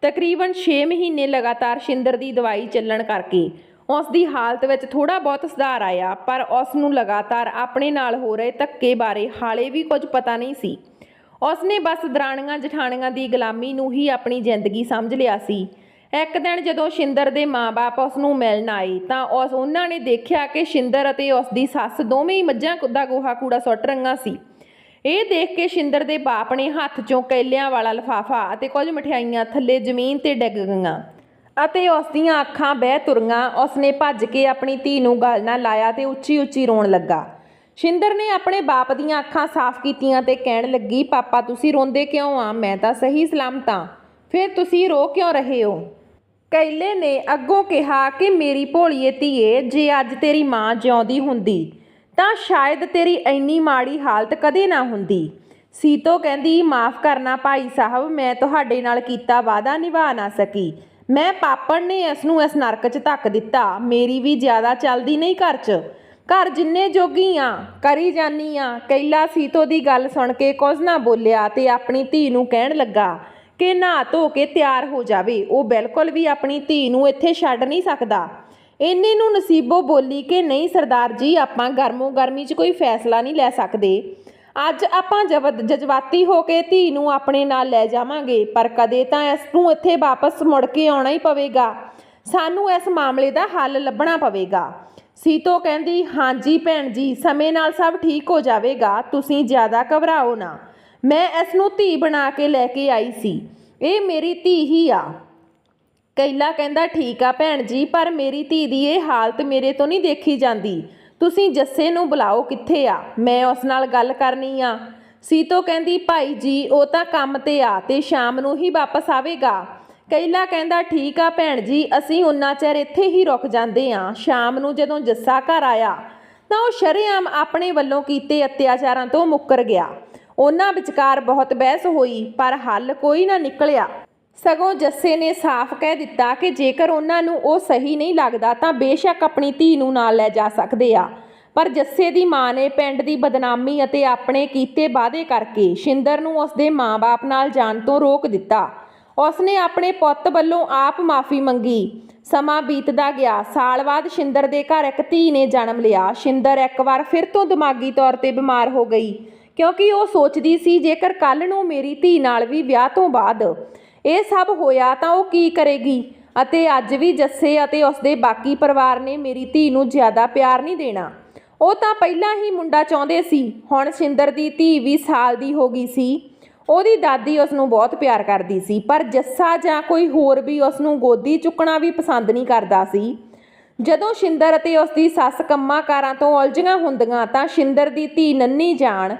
ਤਕਰੀਬਨ 6 ਮਹੀਨੇ ਲਗਾਤਾਰ ਸ਼ਿੰਦਰ ਦੀ ਦਵਾਈ ਚੱਲਣ ਕਰਕੇ ਉਸ ਦੀ ਹਾਲਤ ਵਿੱਚ ਥੋੜ੍ਹਾ ਬਹੁਤ ਸੁਧਾਰ ਆਇਆ, ਪਰ ਉਸ ਨੂੰ ਲਗਾਤਾਰ ਆਪਣੇ ਨਾਲ ਹੋ ਰਹੇ ਧੱਕੇ ਬਾਰੇ ਹਾਲੇ ਵੀ ਕੁਝ ਪਤਾ ਨਹੀਂ ਸੀ। ਉਸ ਨੇ ਬਸ ਦਰਾਣੀਆਂ ਜਠਾਣੀਆਂ ਦੀ ਗੁਲਾਮੀ ਨੂੰ ਹੀ ਆਪਣੀ ਜ਼ਿੰਦਗੀ ਸਮਝ ਲਿਆ ਸੀ। ਇੱਕ ਦਿਨ ਜਦੋਂ ਸ਼ਿੰਦਰ ਦੇ ਮਾਂ-ਬਾਪ ਉਸ ਨੂੰ ਮਿਲਣ ਆਏ ਤਾਂ ਉਹਨਾਂ ਨੇ ਦੇਖਿਆ ਕਿ ਸ਼ਿੰਦਰ ਅਤੇ ਉਸ ਦੀ ਸੱਸ ਦੋਵੇਂ ਹੀ ਮੱਝਾਂ ਦਾ ਗੋਹਾ ਕੂੜਾ ਸੁੱਟ ਰਹੀਆਂ ਸੀ। ਇਹ ਦੇਖ ਕੇ ਸ਼ਿੰਦਰ ਦੇ ਬਾਪ ਨੇ ਹੱਥ 'ਚੋਂ ਕੈਲਿਆਂ ਵਾਲਾ ਲਿਫਾਫਾ ਅਤੇ ਕੁਝ ਮਠਿਆਈਆਂ ਥੱਲੇ ਜ਼ਮੀਨ 'ਤੇ ਡਿੱਗ ਗਈਆਂ ਅਤੇ ਉਸ ਦੀਆਂ ਅੱਖਾਂ ਬਹਿ ਤੁਰੀਆਂ। ਉਸ ਨੇ ਭੱਜ ਕੇ ਆਪਣੀ ਧੀ ਨੂੰ ਗਲ ਨਾਲ ਲਾਇਆ ਤੇ ਉੱਚੀ ਰੋਣ ਲੱਗਾ। ਸ਼ਿੰਦਰ ਨੇ ਆਪਣੇ ਬਾਪ ਦੀਆਂ ਅੱਖਾਂ ਸਾਫ਼ ਕੀਤੀਆਂ ਤੇ ਕਹਿਣ ਲੱਗੀ, ਪਾਪਾ ਤੁਸੀਂ ਰੋਂਦੇ ਕਿਉਂ ਆ? ਮੈਂ ਤਾਂ ਸਹੀ ਸਲਾਮਤ ਹਾਂ, ਫਿਰ ਤੁਸੀਂ ਰੋ ਕਿਉਂ ਰਹੇ ਹੋ? ਕੈਲੇ ਨੇ ਅੱਗੋਂ ਕਿਹਾ ਕਿ ਮੇਰੀ ਭੋਲੀਏ ਧੀਏ, ਜੇ ਅੱਜ ਤੇਰੀ ਮਾਂ ਜਿਉਂਦੀ ਹੁੰਦੀ ਤਾਂ ਸ਼ਾਇਦ ਤੇਰੀ ਇੰਨੀ ਮਾੜੀ ਹਾਲਤ ਕਦੇ ਨਾ ਹੁੰਦੀ। ਸੀਤੋ ਕਹਿੰਦੀ, ਮਾफ़ ਕਰਨਾ ਭਾਈ ਸਾਹਿਬ, ਮੈਂ ਤੁਹਾਡੇ ਨਾਲ ਕੀਤਾ ਵਾਅਦਾ ਨਿਭਾ ਨਾ ਸਕੀ। ਮੈਂ ਪਾਪੜ ਨੇ ਇਸ ਨੂੰ ਇਸ ਨਰਕ 'ਚ ਧੱਕ ਦਿੱਤਾ। ਮੇਰੀ ਵੀ ਜ਼ਿਆਦਾ ਚੱਲਦੀ ਨਹੀਂ ਘਰ 'ਚ। ਘਰ ਜਿੰਨੇ ਜੋਗੀ ਆ ਕਰੀ ਜਾਨੀ ਆ। ਕੈਲਾ ਸੀਤੋ ਦੀ ਗੱਲ ਸੁਣ ਕੇ ਕੁਝ ਨਾ ਬੋਲਿਆ ਤੇ ਆਪਣੀ ਧੀ ਨੂੰ ਕਹਿਣ ਲੱਗਾ ਕਿ ਨਹਾ ਧੋ ਕੇ ਤਿਆਰ ਹੋ ਜਾਵੇ। ਉਹ ਬਿਲਕੁਲ ਵੀ ਆਪਣੀ ਧੀ ਨੂੰ ਇੱਥੇ ਛੱਡ ਨਹੀਂ ਸਕਦਾ। ਇੰਨੇ ਨੂੰ ਨਸੀਬੋ ਬੋਲੀ ਕਿ ਨਹੀਂ ਸਰਦਾਰ ਜੀ, ਆਪਾਂ ਗਰਮੋ ਗਰਮੀ 'ਚ ਕੋਈ ਫੈਸਲਾ ਨਹੀਂ ਲੈ ਸਕਦੇ। ਅੱਜ ਆਪਾਂ ਜਜ਼ਬਾਤੀ ਹੋ ਕੇ ਧੀ ਨੂੰ ਆਪਣੇ ਨਾਲ ਲੈ ਜਾਵਾਂਗੇ, ਪਰ ਕਦੇ ਤਾਂ ਇਸ ਨੂੰ ਇੱਥੇ ਵਾਪਸ ਮੁੜ ਕੇ ਆਉਣਾ ਹੀ ਪਵੇਗਾ। ਸਾਨੂੰ ਇਸ ਮਾਮਲੇ ਦਾ ਹੱਲ ਲੱਭਣਾ ਪਵੇਗਾ। ਸੀਤੋ ਕਹਿੰਦੀ, ਹਾਂਜੀ ਭੈਣ ਜੀ, ਸਮੇਂ ਨਾਲ ਸਭ ਠੀਕ ਹੋ ਜਾਵੇਗਾ। ਤੁਸੀਂ ਜ਼ਿਆਦਾ ਘਬਰਾਓ ਨਾ। ਮੈਂ ਇਸ ਨੂੰ ਧੀ ਬਣਾ ਕੇ ਲੈ ਕੇ ਆਈ ਸੀ। ਇਹ ਮੇਰੀ ਧੀ ਹੀ ਆ। ਕੈਲਾ ਕਹਿੰਦਾ, ਠੀਕ ਆ ਭੈਣ ਜੀ, ਪਰ ਮੇਰੀ ਧੀ ਦੀ ਇਹ ਹਾਲਤ ਮੇਰੇ ਤੋਂ ਨਹੀਂ ਦੇਖੀ ਜਾਂਦੀ। ਤੁਸੀਂ ਜੱਸੇ ਨੂੰ ਬੁਲਾਓ, ਕਿੱਥੇ ਆ? ਮੈਂ ਉਸ ਨਾਲ ਗੱਲ ਕਰਨੀ ਆ। ਸੀਤੋ ਕਹਿੰਦੀ, ਭਾਈ ਜੀ ਉਹ ਤਾਂ ਕੰਮ ਤੇ ਆ ਤੇ ਸ਼ਾਮ ਨੂੰ ਹੀ ਵਾਪਸ ਆਵੇਗਾ। ਕੈਲਾ ਕਹਿੰਦਾ, ਠੀਕ ਆ ਭੈਣ ਜੀ, ਅਸੀਂ ਉਨਾ ਚਿਰ ਇੱਥੇ ਹੀ ਰੁਕ ਜਾਂਦੇ ਹਾਂ। ਸ਼ਾਮ ਨੂੰ ਜਦੋਂ ਜੱਸਾ ਘਰ ਆਇਆ ਤਾਂ ਉਹ ਸ਼ਰੇਆਮ ਆਪਣੇ ਵੱਲੋਂ ਕੀਤੇ ਅਤਿਆਚਾਰਾਂ ਤੋਂ ਮੁੱਕਰ ਗਿਆ। ਉਹਨਾਂ ਵਿਚਕਾਰ ਬਹੁਤ ਬਹਿਸ ਹੋਈ, ਪਰ ਹੱਲ ਕੋਈ ਨਾ ਨਿਕਲਿਆ। ਸਗੋਂ ਜੱਸੇ ਨੇ ਸਾਫ਼ ਕਹਿ ਦਿੱਤਾ ਕਿ ਜੇਕਰ ਉਹਨਾਂ ਨੂੰ ਉਹ ਸਹੀ ਨਹੀਂ ਲੱਗਦਾ ਤਾਂ ਬੇਸ਼ੱਕ ਆਪਣੀ ਧੀ ਨੂੰ ਨਾਲ ਲੈ ਜਾ ਸਕਦੇ ਆ। ਪਰ ਜੱਸੇ ਦੀ ਮਾਂ ਨੇ ਪਿੰਡ ਦੀ ਬਦਨਾਮੀ ਅਤੇ ਆਪਣੇ ਕੀਤੇ ਵਾਅਦੇ ਕਰਕੇ ਸ਼ਿੰਦਰ ਨੂੰ ਉਸਦੇ ਮਾਂ-ਬਾਪ ਨਾਲ ਜਾਣ ਤੋਂ ਰੋਕ ਦਿੱਤਾ। ਉਸਨੇ ਆਪਣੇ ਪੁੱਤ ਵੱਲੋਂ ਆਪ ਮਾਫ਼ੀ ਮੰਗੀ। ਸਮਾਂ ਬੀਤਦਾ ਗਿਆ। ਸਾਲ ਬਾਅਦ ਸ਼ਿੰਦਰ ਦੇ ਘਰ ਇੱਕ ਧੀ ਨੇ ਜਨਮ ਲਿਆ। ਸ਼ਿੰਦਰ ਇੱਕ ਵਾਰ ਫਿਰ ਤੋਂ ਦਿਮਾਗੀ ਤੌਰ 'ਤੇ ਬਿਮਾਰ ਹੋ ਗਈ, ਕਿਉਂਕਿ ਉਹ ਸੋਚਦੀ ਸੀ ਜੇਕਰ ਕੱਲ੍ਹ ਨੂੰ ਮੇਰੀ ਧੀ ਨਾਲ ਵੀ ਵਿਆਹ ਤੋਂ ਬਾਅਦ ਇਹ ਸਭ ਹੋਇਆ ਤਾਂ ਉਹ ਕੀ ਕਰੇਗੀ। ਅਤੇ ਅੱਜ ਵੀ ਜੱਸੇ ਅਤੇ ਉਸਦੇ ਬਾਕੀ ਪਰਿਵਾਰ ਨੇ ਮੇਰੀ ਧੀ ਨੂੰ ਜ਼ਿਆਦਾ ਪਿਆਰ ਨਹੀਂ ਦੇਣਾ। ਉਹ ਤਾਂ ਪਹਿਲਾਂ ਹੀ ਮੁੰਡਾ ਚਾਹੁੰਦੇ ਸੀ। ਹੁਣ ਸ਼ਿੰਦਰ ਦੀ ਧੀ ਵੀ ਸਾਲ ਦੀ ਹੋ ਗਈ ਸੀ। ਉਹਦੀ ਦਾਦੀ ਉਸ ਨੂੰ ਬਹੁਤ ਪਿਆਰ ਕਰਦੀ ਸੀ, ਪਰ ਜੱਸਾ ਜਾਂ ਕੋਈ ਹੋਰ ਵੀ ਉਸ ਨੂੰ ਗੋਦੀ ਚੁੱਕਣਾ ਵੀ ਪਸੰਦ ਨਹੀਂ ਕਰਦਾ ਸੀ। ਜਦੋਂ ਸ਼ਿੰਦਰ ਅਤੇ ਉਸਦੀ ਸੱਸ ਕੰਮਾਂ ਕਾਰਾਂ ਤੋਂ ਉਲਝੀਆਂ ਹੁੰਦੀਆਂ ਤਾਂ ਸ਼ਿੰਦਰ ਦੀ ਧੀ ਨੰਨੀ ਜਾਨ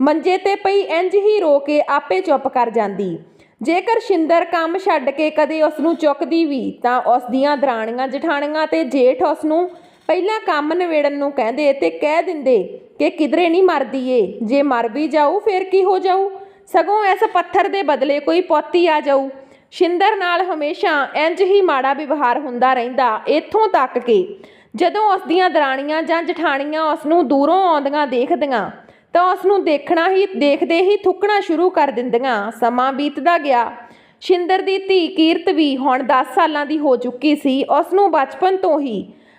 ਮੰਜੇ 'ਤੇ ਪਈ ਇੰਝ ਹੀ ਰੋ ਕੇ ਆਪੇ ਚੁੱਪ ਕਰ ਜਾਂਦੀ। ਜੇਕਰ ਸ਼ਿੰਦਰ ਕੰਮ ਛੱਡ ਕੇ ਕਦੇ ਉਸ ਨੂੰ ਚੁੱਕਦੀ ਵੀ ਤਾਂ ਉਸ ਦੀਆਂ ਦਰਾਣੀਆਂ ਜਠਾਣੀਆਂ ਤੇ ਜੇਠ ਉਸ ਨੂੰ ਪਹਿਲਾਂ ਕੰਮ ਨਿਬੇੜਨ ਨੂੰ ਕਹਿੰਦੇ ਤੇ ਕਹਿ ਦਿੰਦੇ ਕਿ ਕਿਧਰੇ ਨਹੀਂ ਮਰਦੀ ਏ। ਜੇ ਮਰ ਵੀ ਜਾਊ ਫਿਰ ਕੀ ਹੋ ਜਾਊ, ਸਗੋਂ ਇਸ ਪੱਥਰ ਦੇ ਬਦਲੇ ਕੋਈ ਪੋਤੀ ਆ ਜਾਊ। ਸ਼ਿੰਦਰ ਨਾਲ ਹਮੇਸ਼ਾ ਇੰਝ ਹੀ ਮਾੜਾ ਵਿਵਹਾਰ ਹੁੰਦਾ ਰਹਿੰਦਾ, ਇੱਥੋਂ ਤੱਕ ਕਿ ਜਦੋਂ ਉਸ ਦੀਆਂ ਦਰਾਣੀਆਂ ਜਾਂ ਜਠਾਣੀਆਂ ਉਸ ਨੂੰ ਦੂਰੋਂ ਆਉਂਦੀਆਂ ਦੇਖਦੀਆਂ ਤਾਂ ਉਸ ਨੂੰ ਦੇਖਦੇ ਹੀ ਥੁੱਕਣਾ ਸ਼ੁਰੂ ਕਰ ਦਿੰਦੀਆਂ। ਸਮਾਂ ਬੀਤਦਾ ਗਿਆ। ਸ਼ਿੰਦਰ ਦੀ ਧੀ ਕੀਰਤ ਵੀ ਹੁਣ 10 ਸਾਲਾਂ ਦੀ ਹੋ ਚੁੱਕੀ ਸੀ। ਉਸ ਨੂੰ ਬਚਪਨ ਤੋਂ ਹੀ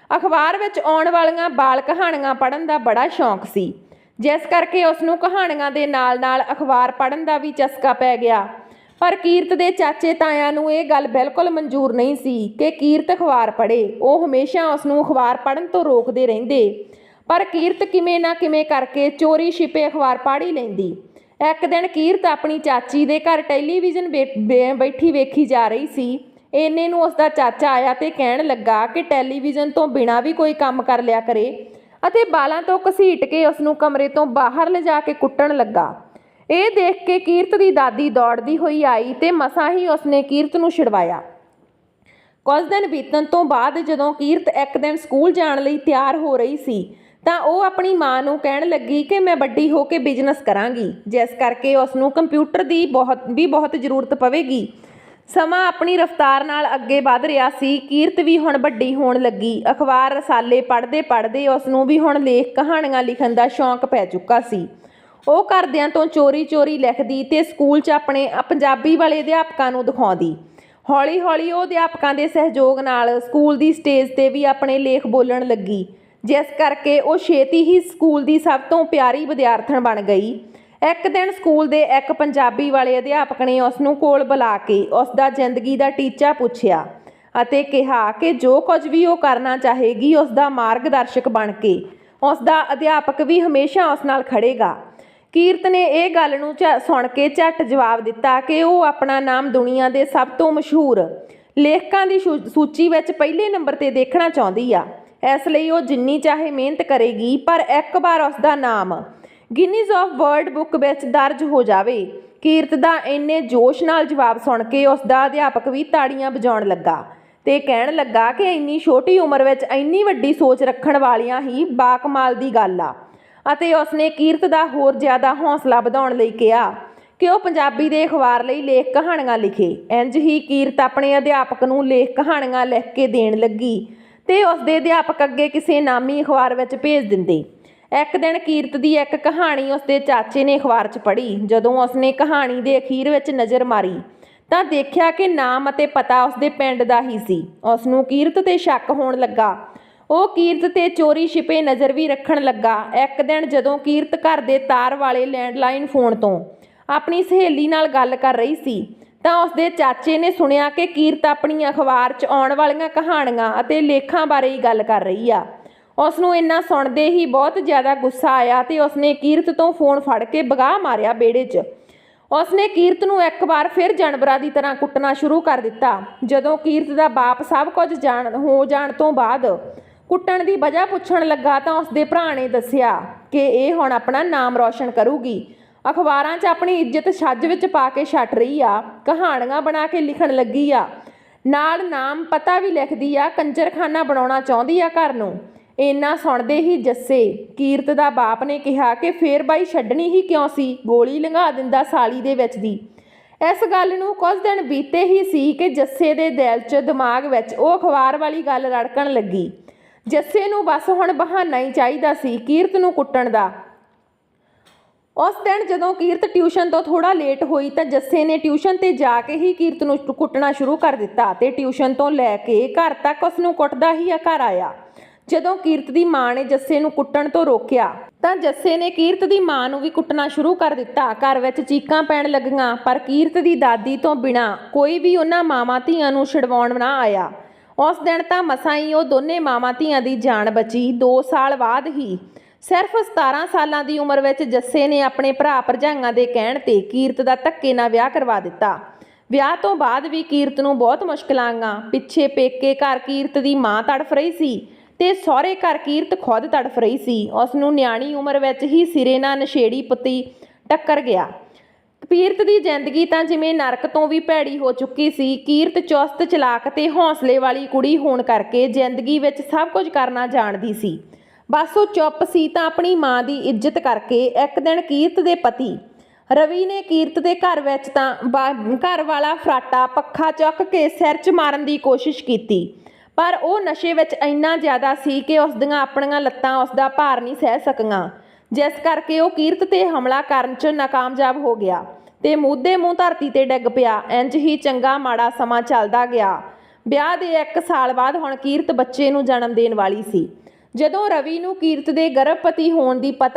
ਅਖਬਾਰ ਵਿੱਚ ਆਉਣ ਵਾਲੀਆਂ ਬਾਲ ਕਹਾਣੀਆਂ ਪੜ੍ਹਨ ਦਾ ਬੜਾ ਸ਼ੌਂਕ ਸੀ, ਜਿਸ ਕਰਕੇ ਉਸ ਨੂੰ ਕਹਾਣੀਆਂ ਦੇ ਨਾਲ-ਨਾਲ ਅਖਬਾਰ ਪੜ੍ਹਨ ਦਾ ਵੀ ਚਸਕਾ ਪੈ ਗਿਆ। ਪਰ ਕੀਰਤ ਦੇ ਚਾਚੇ ਤਾਇਆਂ ਨੂੰ ਇਹ ਗੱਲ ਬਿਲਕੁਲ ਮਨਜ਼ੂਰ ਨਹੀਂ ਸੀ ਕਿ ਕੀਰਤ ਅਖਬਾਰ ਪੜ੍ਹੇ। ਉਹ ਹਮੇਸ਼ਾ ਉਸ ਨੂੰ ਅਖਬਾਰ ਪੜ੍ਹਨ ਤੋਂ ਰੋਕਦੇ ਰਹਿੰਦੇ, ਪਰ ਕੀਰਤ ਕਿਵੇਂ ਨਾ ਕਿਵੇਂ ਕਰਕੇ ਚੋਰੀ ਛਿਪੇ ਅਖਬਾਰ ਪੜ੍ਹ ਹੀ ਲੈਂਦੀ। ਇੱਕ ਦਿਨ ਕੀਰਤ ਆਪਣੀ ਚਾਚੀ ਦੇ ਘਰ ਟੈਲੀਵਿਜ਼ਨ ਬੈਠੀ ਵੇਖੀ ਜਾ ਰਹੀ ਸੀ। ਇੰਨੇ ਨੂੰ ਉਸਦਾ ਚਾਚਾ ਆਇਆ ਤੇ ਕਹਿਣ ਲੱਗਾ ਕਿ ਟੈਲੀਵਿਜ਼ਨ ਤੋਂ ਬਿਨਾਂ ਵੀ ਕੋਈ ਕੰਮ ਕਰ ਲਿਆ ਕਰੇ, ਅਤੇ ਬਾਲਾਂ ਤੋਂ ਘਸੀਟ ਕੇ ਉਸ ਨੂੰ ਕਮਰੇ ਤੋਂ ਬਾਹਰ ਲਿਜਾ ਕੇ ਕੁੱਟਣ ਲੱਗਾ। ਇਹ ਦੇਖ ਕੇ ਕੀਰਤ ਦੀ ਦਾਦੀ ਦੌੜਦੀ ਹੋਈ ਆਈ ਤੇ ਮਸਾਂ ਹੀ ਉਸਨੇ ਕੀਰਤ ਨੂੰ ਛੁਡਵਾਇਆ। ਕੁਝ ਦਿਨ ਬੀਤਣ ਤੋਂ ਬਾਅਦ ਜਦੋਂ ਕੀਰਤ ਇੱਕ ਦਿਨ ਸਕੂਲ ਜਾਣ ਲਈ ਤਿਆਰ ਹੋ ਰਹੀ ਸੀ ਤਾਂ ਉਹ ਆਪਣੀ ਮਾਂ ਨੂੰ ਕਹਿਣ ਲੱਗੀ ਕਿ ਮੈਂ ਵੱਡੀ ਹੋ ਕੇ ਬਿਜ਼ਨਸ ਕਰਾਂਗੀ, ਜਿਸ ਕਰਕੇ ਉਸ ਨੂੰ ਕੰਪਿਊਟਰ ਦੀ ਬਹੁਤ ਜ਼ਰੂਰਤ ਪਵੇਗੀ। ਸਮਾਂ ਆਪਣੀ ਰਫ਼ਤਾਰ ਨਾਲ ਅੱਗੇ ਵੱਧ ਰਿਹਾ ਸੀ। ਕੀਰਤ ਵੀ ਹੁਣ ਵੱਡੀ ਹੋਣ ਲੱਗੀ। ਅਖਬਾਰ ਰਸਾਲੇ ਪੜ੍ਹਦੇ ਉਸ ਨੂੰ ਵੀ ਹੁਣ ਲੇਖ ਕਹਾਣੀਆਂ ਲਿਖਣ ਦਾ ਸ਼ੌਂਕ ਪੈ ਚੁੱਕਾ ਸੀ। ਉਹ ਘਰਦਿਆਂ ਤੋਂ ਚੋਰੀ ਲਿਖਦੀ ਤੇ ਸਕੂਲ 'ਚ ਆਪਣੇ ਪੰਜਾਬੀ ਵਾਲੇ ਅਧਿਆਪਕਾਂ ਨੂੰ ਦਿਖਾਉਂਦੀ। ਹੌਲੀ-ਹੌਲੀ ਉਹ ਅਧਿਆਪਕਾਂ ਦੇ ਸਹਿਯੋਗ ਨਾਲ ਸਕੂਲ ਦੀ ਸਟੇਜ 'ਤੇ ਵੀ ਆਪਣੇ ਲੇਖ ਬੋਲਣ ਲੱਗੀ, ਜਿਸ ਕਰਕੇ ਉਹ ਛੇਤੀ ਹੀ ਸਕੂਲ ਦੀ ਸਭ ਤੋਂ ਪਿਆਰੀ ਵਿਦਿਆਰਥਣ ਬਣ ਗਈ। ਇੱਕ ਦਿਨ ਸਕੂਲ ਦੇ ਇੱਕ ਪੰਜਾਬੀ ਵਾਲੇ ਅਧਿਆਪਕ ਨੇ ਉਸ ਨੂੰ ਕੋਲ ਬੁਲਾ ਕੇ ਉਸ ਦਾ ਜ਼ਿੰਦਗੀ ਦਾ ਟੀਚਾ ਪੁੱਛਿਆ ਅਤੇ ਕਿਹਾ ਕਿ ਜੋ ਕੁਝ ਵੀ ਉਹ ਕਰਨਾ ਚਾਹੇਗੀ ਉਸ ਦਾ ਮਾਰਗਦਰਸ਼ਕ ਬਣ ਕੇ ਉਸ ਦਾ ਅਧਿਆਪਕ ਵੀ ਹਮੇਸ਼ਾ ਉਸ ਨਾਲ ਖੜੇਗਾ। ਕੀਰਤ ਨੇ ਇਹ ਗੱਲ ਨੂੰ ਸੁਣ ਕੇ ਝੱਟ ਜਵਾਬ ਦਿੱਤਾ ਕਿ ਉਹ ਆਪਣਾ ਨਾਮ ਦੁਨੀਆ ਦੇ ਸਭ ਤੋਂ ਮਸ਼ਹੂਰ ਲੇਖਕਾਂ ਦੀ ਸੂਚੀ ਵਿੱਚ ਪਹਿਲੇ ਨੰਬਰ 'ਤੇ ਦੇਖਣਾ ਚਾਹੁੰਦੀ ਆ। ਇਸ ਲਈ ਉਹ ਜਿੰਨੀ ਚਾਹੇ ਮਿਹਨਤ ਕਰੇਗੀ, ਪਰ ਇੱਕ ਵਾਰ ਉਸ ਦਾ ਨਾਮ ਗਿਨੀਜ਼ ਆਫ ਵਰਲਡ ਬੁੱਕ ਵਿੱਚ ਦਰਜ ਹੋ ਜਾਵੇ। ਕੀਰਤ ਦਾ ਇੰਨੇ ਜੋਸ਼ ਨਾਲ ਜਵਾਬ ਸੁਣ ਕੇ ਉਸ ਦਾ ਅਧਿਆਪਕ ਵੀ ਤਾੜੀਆਂ ਵਜਾਉਣ ਲੱਗਾ ਤੇ ਕਹਿਣ ਲੱਗਾ ਕਿ ਇੰਨੀ ਛੋਟੀ ਉਮਰ ਵਿੱਚ ਇੰਨੀ ਵੱਡੀ ਸੋਚ ਰੱਖਣ ਵਾਲਿਆਂ ਹੀ ਬਾਕਮਾਲ ਦੀ ਗੱਲ ਆ। ਅਤੇ ਉਸਨੇ ਕੀਰਤ ਦਾ ਹੋਰ ਜ਼ਿਆਦਾ ਹੌਸਲਾ ਵਧਾਉਣ ਲਈ ਕਿਹਾ ਕਿ ਉਹ ਪੰਜਾਬੀ ਦੇ ਅਖਬਾਰ ਲਈ ਲੇਖ ਕਹਾਣੀਆਂ ਲਿਖੇ। ਇੰਝ ਹੀ ਕੀਰਤ ਆਪਣੇ ਅਧਿਆਪਕ ਨੂੰ ਲੇਖ ਕਹਾਣੀਆਂ ਲਿਖ ਕੇ ਦੇਣ ਲੱਗੀ ਤੇ ਉਸਦੇ ਅਧਿਆਪਕ ਅੱਗੇ ਕਿਸੇ ਨਾਮੀ ਅਖਬਾਰ ਵਿੱਚ ਭੇਜ ਦਿੰਦੇ। ਇੱਕ ਦਿਨ ਕੀਰਤ ਦੀ ਇੱਕ ਕਹਾਣੀ ਉਸਦੇ ਚਾਚੇ ਨੇ ਅਖਬਾਰ 'ਚ ਪੜ੍ਹੀ। ਜਦੋਂ ਉਸਨੇ ਕਹਾਣੀ ਦੇ ਅਖੀਰ ਵਿੱਚ ਨਜ਼ਰ ਮਾਰੀ ਤਾਂ ਦੇਖਿਆ ਕਿ ਨਾਮ ਅਤੇ ਪਤਾ ਉਸਦੇ ਪਿੰਡ ਦਾ ਹੀ ਸੀ। ਉਸਨੂੰ ਕੀਰਤ 'ਤੇ ਸ਼ੱਕ ਹੋਣ ਲੱਗਾ। ਉਹ ਕੀਰਤ 'ਤੇ ਚੋਰੀ ਛਿਪੇ ਨਜ਼ਰ ਵੀ ਰੱਖਣ ਲੱਗਾ। ਇੱਕ ਦਿਨ ਜਦੋਂ ਕੀਰਤ ਘਰ ਦੇ ਤਾਰ ਵਾਲੇ ਲੈਂਡਲਾਈਨ ਫੋਨ ਤੋਂ ਆਪਣੀ ਸਹੇਲੀ ਨਾਲ ਗੱਲ ਕਰ ਰਹੀ ਸੀ ਤਾਂ ਉਸਦੇ ਚਾਚੇ ਨੇ ਸੁਣਿਆ ਕਿ ਕੀਰਤ ਆਪਣੀ ਅਖਬਾਰ 'ਚ ਆਉਣ ਵਾਲੀਆਂ ਕਹਾਣੀਆਂ ਅਤੇ ਲੇਖਾਂ ਬਾਰੇ ਹੀ ਗੱਲ ਕਰ ਰਹੀ ਆ। ਉਸਨੂੰ ਇੰਨਾ ਸੁਣਦੇ ਹੀ ਬਹੁਤ ਜ਼ਿਆਦਾ ਗੁੱਸਾ ਆਇਆ ਤੇ ਉਸਨੇ ਕੀਰਤ ਤੋਂ ਫੋਨ ਫੜ ਕੇ ਭਗਾ ਮਾਰਿਆ ਵਿਹੜੇ 'ਚ। ਉਸਨੇ ਕੀਰਤ ਨੂੰ ਇੱਕ ਵਾਰ ਫਿਰ ਜਾਨਵਰਾਂ ਦੀ ਤਰ੍ਹਾਂ ਕੁੱਟਣਾ ਸ਼ੁਰੂ ਕਰ ਦਿੱਤਾ। ਜਦੋਂ ਕੀਰਤ ਦਾ ਬਾਪ ਸਭ ਕੁਝ ਹੋ ਜਾਣ ਤੋਂ ਬਾਅਦ ਕੁੱਟਣ ਦੀ ਵਜ੍ਹਾ ਪੁੱਛਣ ਲੱਗਾ ਤਾਂ ਉਸਦੇ ਭਰਾ ਨੇ ਦੱਸਿਆ ਕਿ ਇਹ ਹੁਣ ਆਪਣਾ ਨਾਮ ਰੌਸ਼ਨ ਕਰੂਗੀ। ਅਖਬਾਰਾਂ 'ਚ ਆਪਣੀ ਇੱਜ਼ਤ ਛੱਜ ਵਿੱਚ ਪਾ ਕੇ ਛੱਡ ਰਹੀ ਆ, ਕਹਾਣੀਆਂ ਬਣਾ ਕੇ ਲਿਖਣ ਲੱਗੀ ਆ, ਨਾਲ ਨਾਮ ਪਤਾ ਵੀ ਲਿਖਦੀ ਆ, ਕੰਜਰਖਾਨਾ ਬਣਾਉਣਾ ਚਾਹੁੰਦੀ ਆ ਘਰ ਨੂੰ। ਇੰਨਾ ਸੁਣਦੇ ਹੀ ਜੱਸੇ ਕੀਰਤ ਦਾ ਬਾਪ ਨੇ ਕਿਹਾ ਕਿ ਫੇਰ ਬਾਈ ਛੱਡਣੀ ਹੀ ਕਿਉਂ ਸੀ, ਗੋਲੀ ਲੰਘਾ ਦਿੰਦਾ ਸਾਲੀ ਦੇ ਵਿੱਚ ਦੀ। ਇਸ ਗੱਲ ਨੂੰ ਕੁਝ ਦਿਨ ਬੀਤੇ ਹੀ ਸੀ ਕਿ ਜੱਸੇ ਦੇ ਦਿਲ 'ਚ ਦਿਮਾਗ ਵਿੱਚ ਉਹ ਅਖਬਾਰ ਵਾਲੀ ਗੱਲ ਰੜਕਣ ਲੱਗੀ। ਜੱਸੇ ਨੂੰ ਬਸ ਹੁਣ ਬਹਾਨਾ ਹੀ ਚਾਹੀਦਾ ਸੀ ਕੀਰਤ ਨੂੰ ਕੁੱਟਣ ਦਾ। ਉਸ ਦਿਨ ਜਦੋਂ ਕੀਰਤ ਟਿਊਸ਼ਨ ਤੋਂ ਥੋੜਾ ਲੇਟ ਹੋਈ ਤਾਂ ਜੱਸੇ ਨੇ ਟਿਊਸ਼ਨ ਤੇ ਜਾ ਕੇ ਹੀ ਕੀਰਤ ਨੂੰ ਕੁੱਟਣਾ ਸ਼ੁਰੂ ਕਰ ਦਿੱਤਾ ਤੇ ਟਿਊਸ਼ਨ ਤੋਂ ਲੈ ਕੇ ਘਰ ਤੱਕ ਉਸਨੂੰ ਕੁੱਟਦਾ ਹੀ ਘਰ ਆਇਆ। ਜਦੋਂ ਕੀਰਤ ਦੀ ਮਾਂ ਨੇ ਜੱਸੇ ਨੂੰ ਕੁੱਟਣ ਤੋਂ ਰੋਕਿਆ ਤਾਂ ਜੱਸੇ ਨੇ ਕੀਰਤ ਦੀ ਮਾਂ ਨੂੰ ਵੀ ਕੁੱਟਣਾ ਸ਼ੁਰੂ ਕਰ ਦਿੱਤਾ। ਘਰ ਵਿੱਚ ਚੀਕਾਂ ਪੈਣ ਲੱਗੀਆਂ ਪਰ ਕੀਰਤ ਦੀ ਦਾਦੀ ਤੋਂ ਬਿਨਾਂ ਕੋਈ ਵੀ ਉਹਨਾਂ ਮਾਵਾਂ ਧੀਆਂ ਨੂੰ ਛਡਵਾਉਣ ਨਾ ਆਇਆ। ਉਸ ਦਿਨ ਤਾਂ ਮਸਾਂ ਹੀ ਉਹ ਦੋਨੇ ਮਾਵਾਂ ਧੀਆਂ ਦੀ ਜਾਨ ਬਚੀ। 2 ਸਾਲ ਬਾਅਦ ਹੀ ਸਿਰਫ 17 ਸਾਲਾਂ ਦੀ ਉਮਰ ਵਿੱਚ ਜੱਸੇ ਨੇ ਆਪਣੇ ਭਰਾ ਭਰਜਾਈਆਂ ਦੇ ਕਹਿਣ ਤੇ ਕੀਰਤ ਦਾ ਧੱਕੇ ਨਾਲ ਵਿਆਹ ਕਰਵਾ ਦਿੱਤਾ। ਵਿਆਹ ਤੋਂ ਬਾਅਦ ਵੀ ਕੀਰਤ ਨੂੰ ਬਹੁਤ ਮੁਸ਼ਕਲਾਂ ਆਈਆਂ। ਪਿੱਛੇ ਪੇਕੇ ਘਰ ਕੀਰਤ ਦੀ ਮਾਂ ਤੜਫ ਰਹੀ ਸੀ ਤੇ ਸਹੁਰੇ ਘਰ ਕੀਰਤ ਖੁਦ ਤੜਫ ਰਹੀ ਸੀ। ਉਸ ਨੂੰ ਨਿਆਣੀ ਉਮਰ ਵਿੱਚ ਹੀ ਸਿਰੇ ਨਾਲ ਨਸ਼ੇੜੀ ਪਤੀ ਟੱਕਰ ਗਿਆ। ਕੀਰਤ ਦੀ ਜ਼ਿੰਦਗੀ ਤਾਂ ਜਿਵੇਂ ਨਰਕ ਤੋਂ ਵੀ ਭੈੜੀ ਹੋ ਚੁੱਕੀ ਸੀ। ਕੀਰਤ ਚੁਸਤ ਚਲਾਕ ਤੇ ਹੌਸਲੇ ਵਾਲੀ ਕੁੜੀ ਹੋਣ ਕਰਕੇ ਜ਼ਿੰਦਗੀ ਵਿੱਚ ਸਭ ਕੁਝ ਕਰਨਾ ਜਾਣਦੀ ਸੀ। ਬਸ ਉਹ ਚੁੱਪ ਸੀ ਤਾਂ ਆਪਣੀ ਮਾਂ ਦੀ ਇੱਜ਼ਤ ਕਰਕੇ। ਇੱਕ ਦਿਨ ਕੀਰਤ ਦੇ ਪਤੀ ਰਵੀ ਨੇ ਕੀਰਤ ਦੇ ਘਰ ਵਿੱਚ ਤਾਂ ਘਰ ਵਾਲਾ ਫਰਾਟਾ ਪੱਖਾ ਚੁੱਕ ਕੇ ਸਿਰ 'ਚ ਮਾਰਨ ਦੀ ਕੋਸ਼ਿਸ਼ ਕੀਤੀ ਪਰ ਉਹ ਨਸ਼ੇ ਵਿੱਚ ਇੰਨਾ ਜ਼ਿਆਦਾ ਸੀ ਕਿ ਉਸ ਦੀਆਂ ਆਪਣੀਆਂ ਲੱਤਾਂ ਉਸ ਦਾ ਭਾਰ ਨਹੀਂ ਸਹਿ ਸਕੀਆਂ, ਜਿਸ ਕਰਕੇ ਉਹ ਕੀਰਤ 'ਤੇ ਹਮਲਾ ਕਰਨ 'ਚ ਨਾਕਾਮਯਾਬ ਹੋ ਗਿਆ ਤੇ ਮੂਧੇ ਮੂੰਹ ਧਰਤੀ 'ਤੇ ਡਿੱਗ ਪਿਆ। ਇੰਝ ਹੀ ਚੰਗਾ ਮਾੜਾ ਸਮਾਂ ਚੱਲਦਾ ਗਿਆ। ਵਿਆਹ ਦੇ 1 ਸਾਲ ਬਾਅਦ ਹੁਣ ਕੀਰਤ ਬੱਚੇ ਨੂੰ ਜਨਮ ਦੇਣ ਵਾਲੀ ਸੀ। ਜਦੋਂ ਰਵੀ ਨੂੰ ਕੀਰਤ ਦੇ ਗਰਭਵਤੀ ਹੋਣ ਦੀ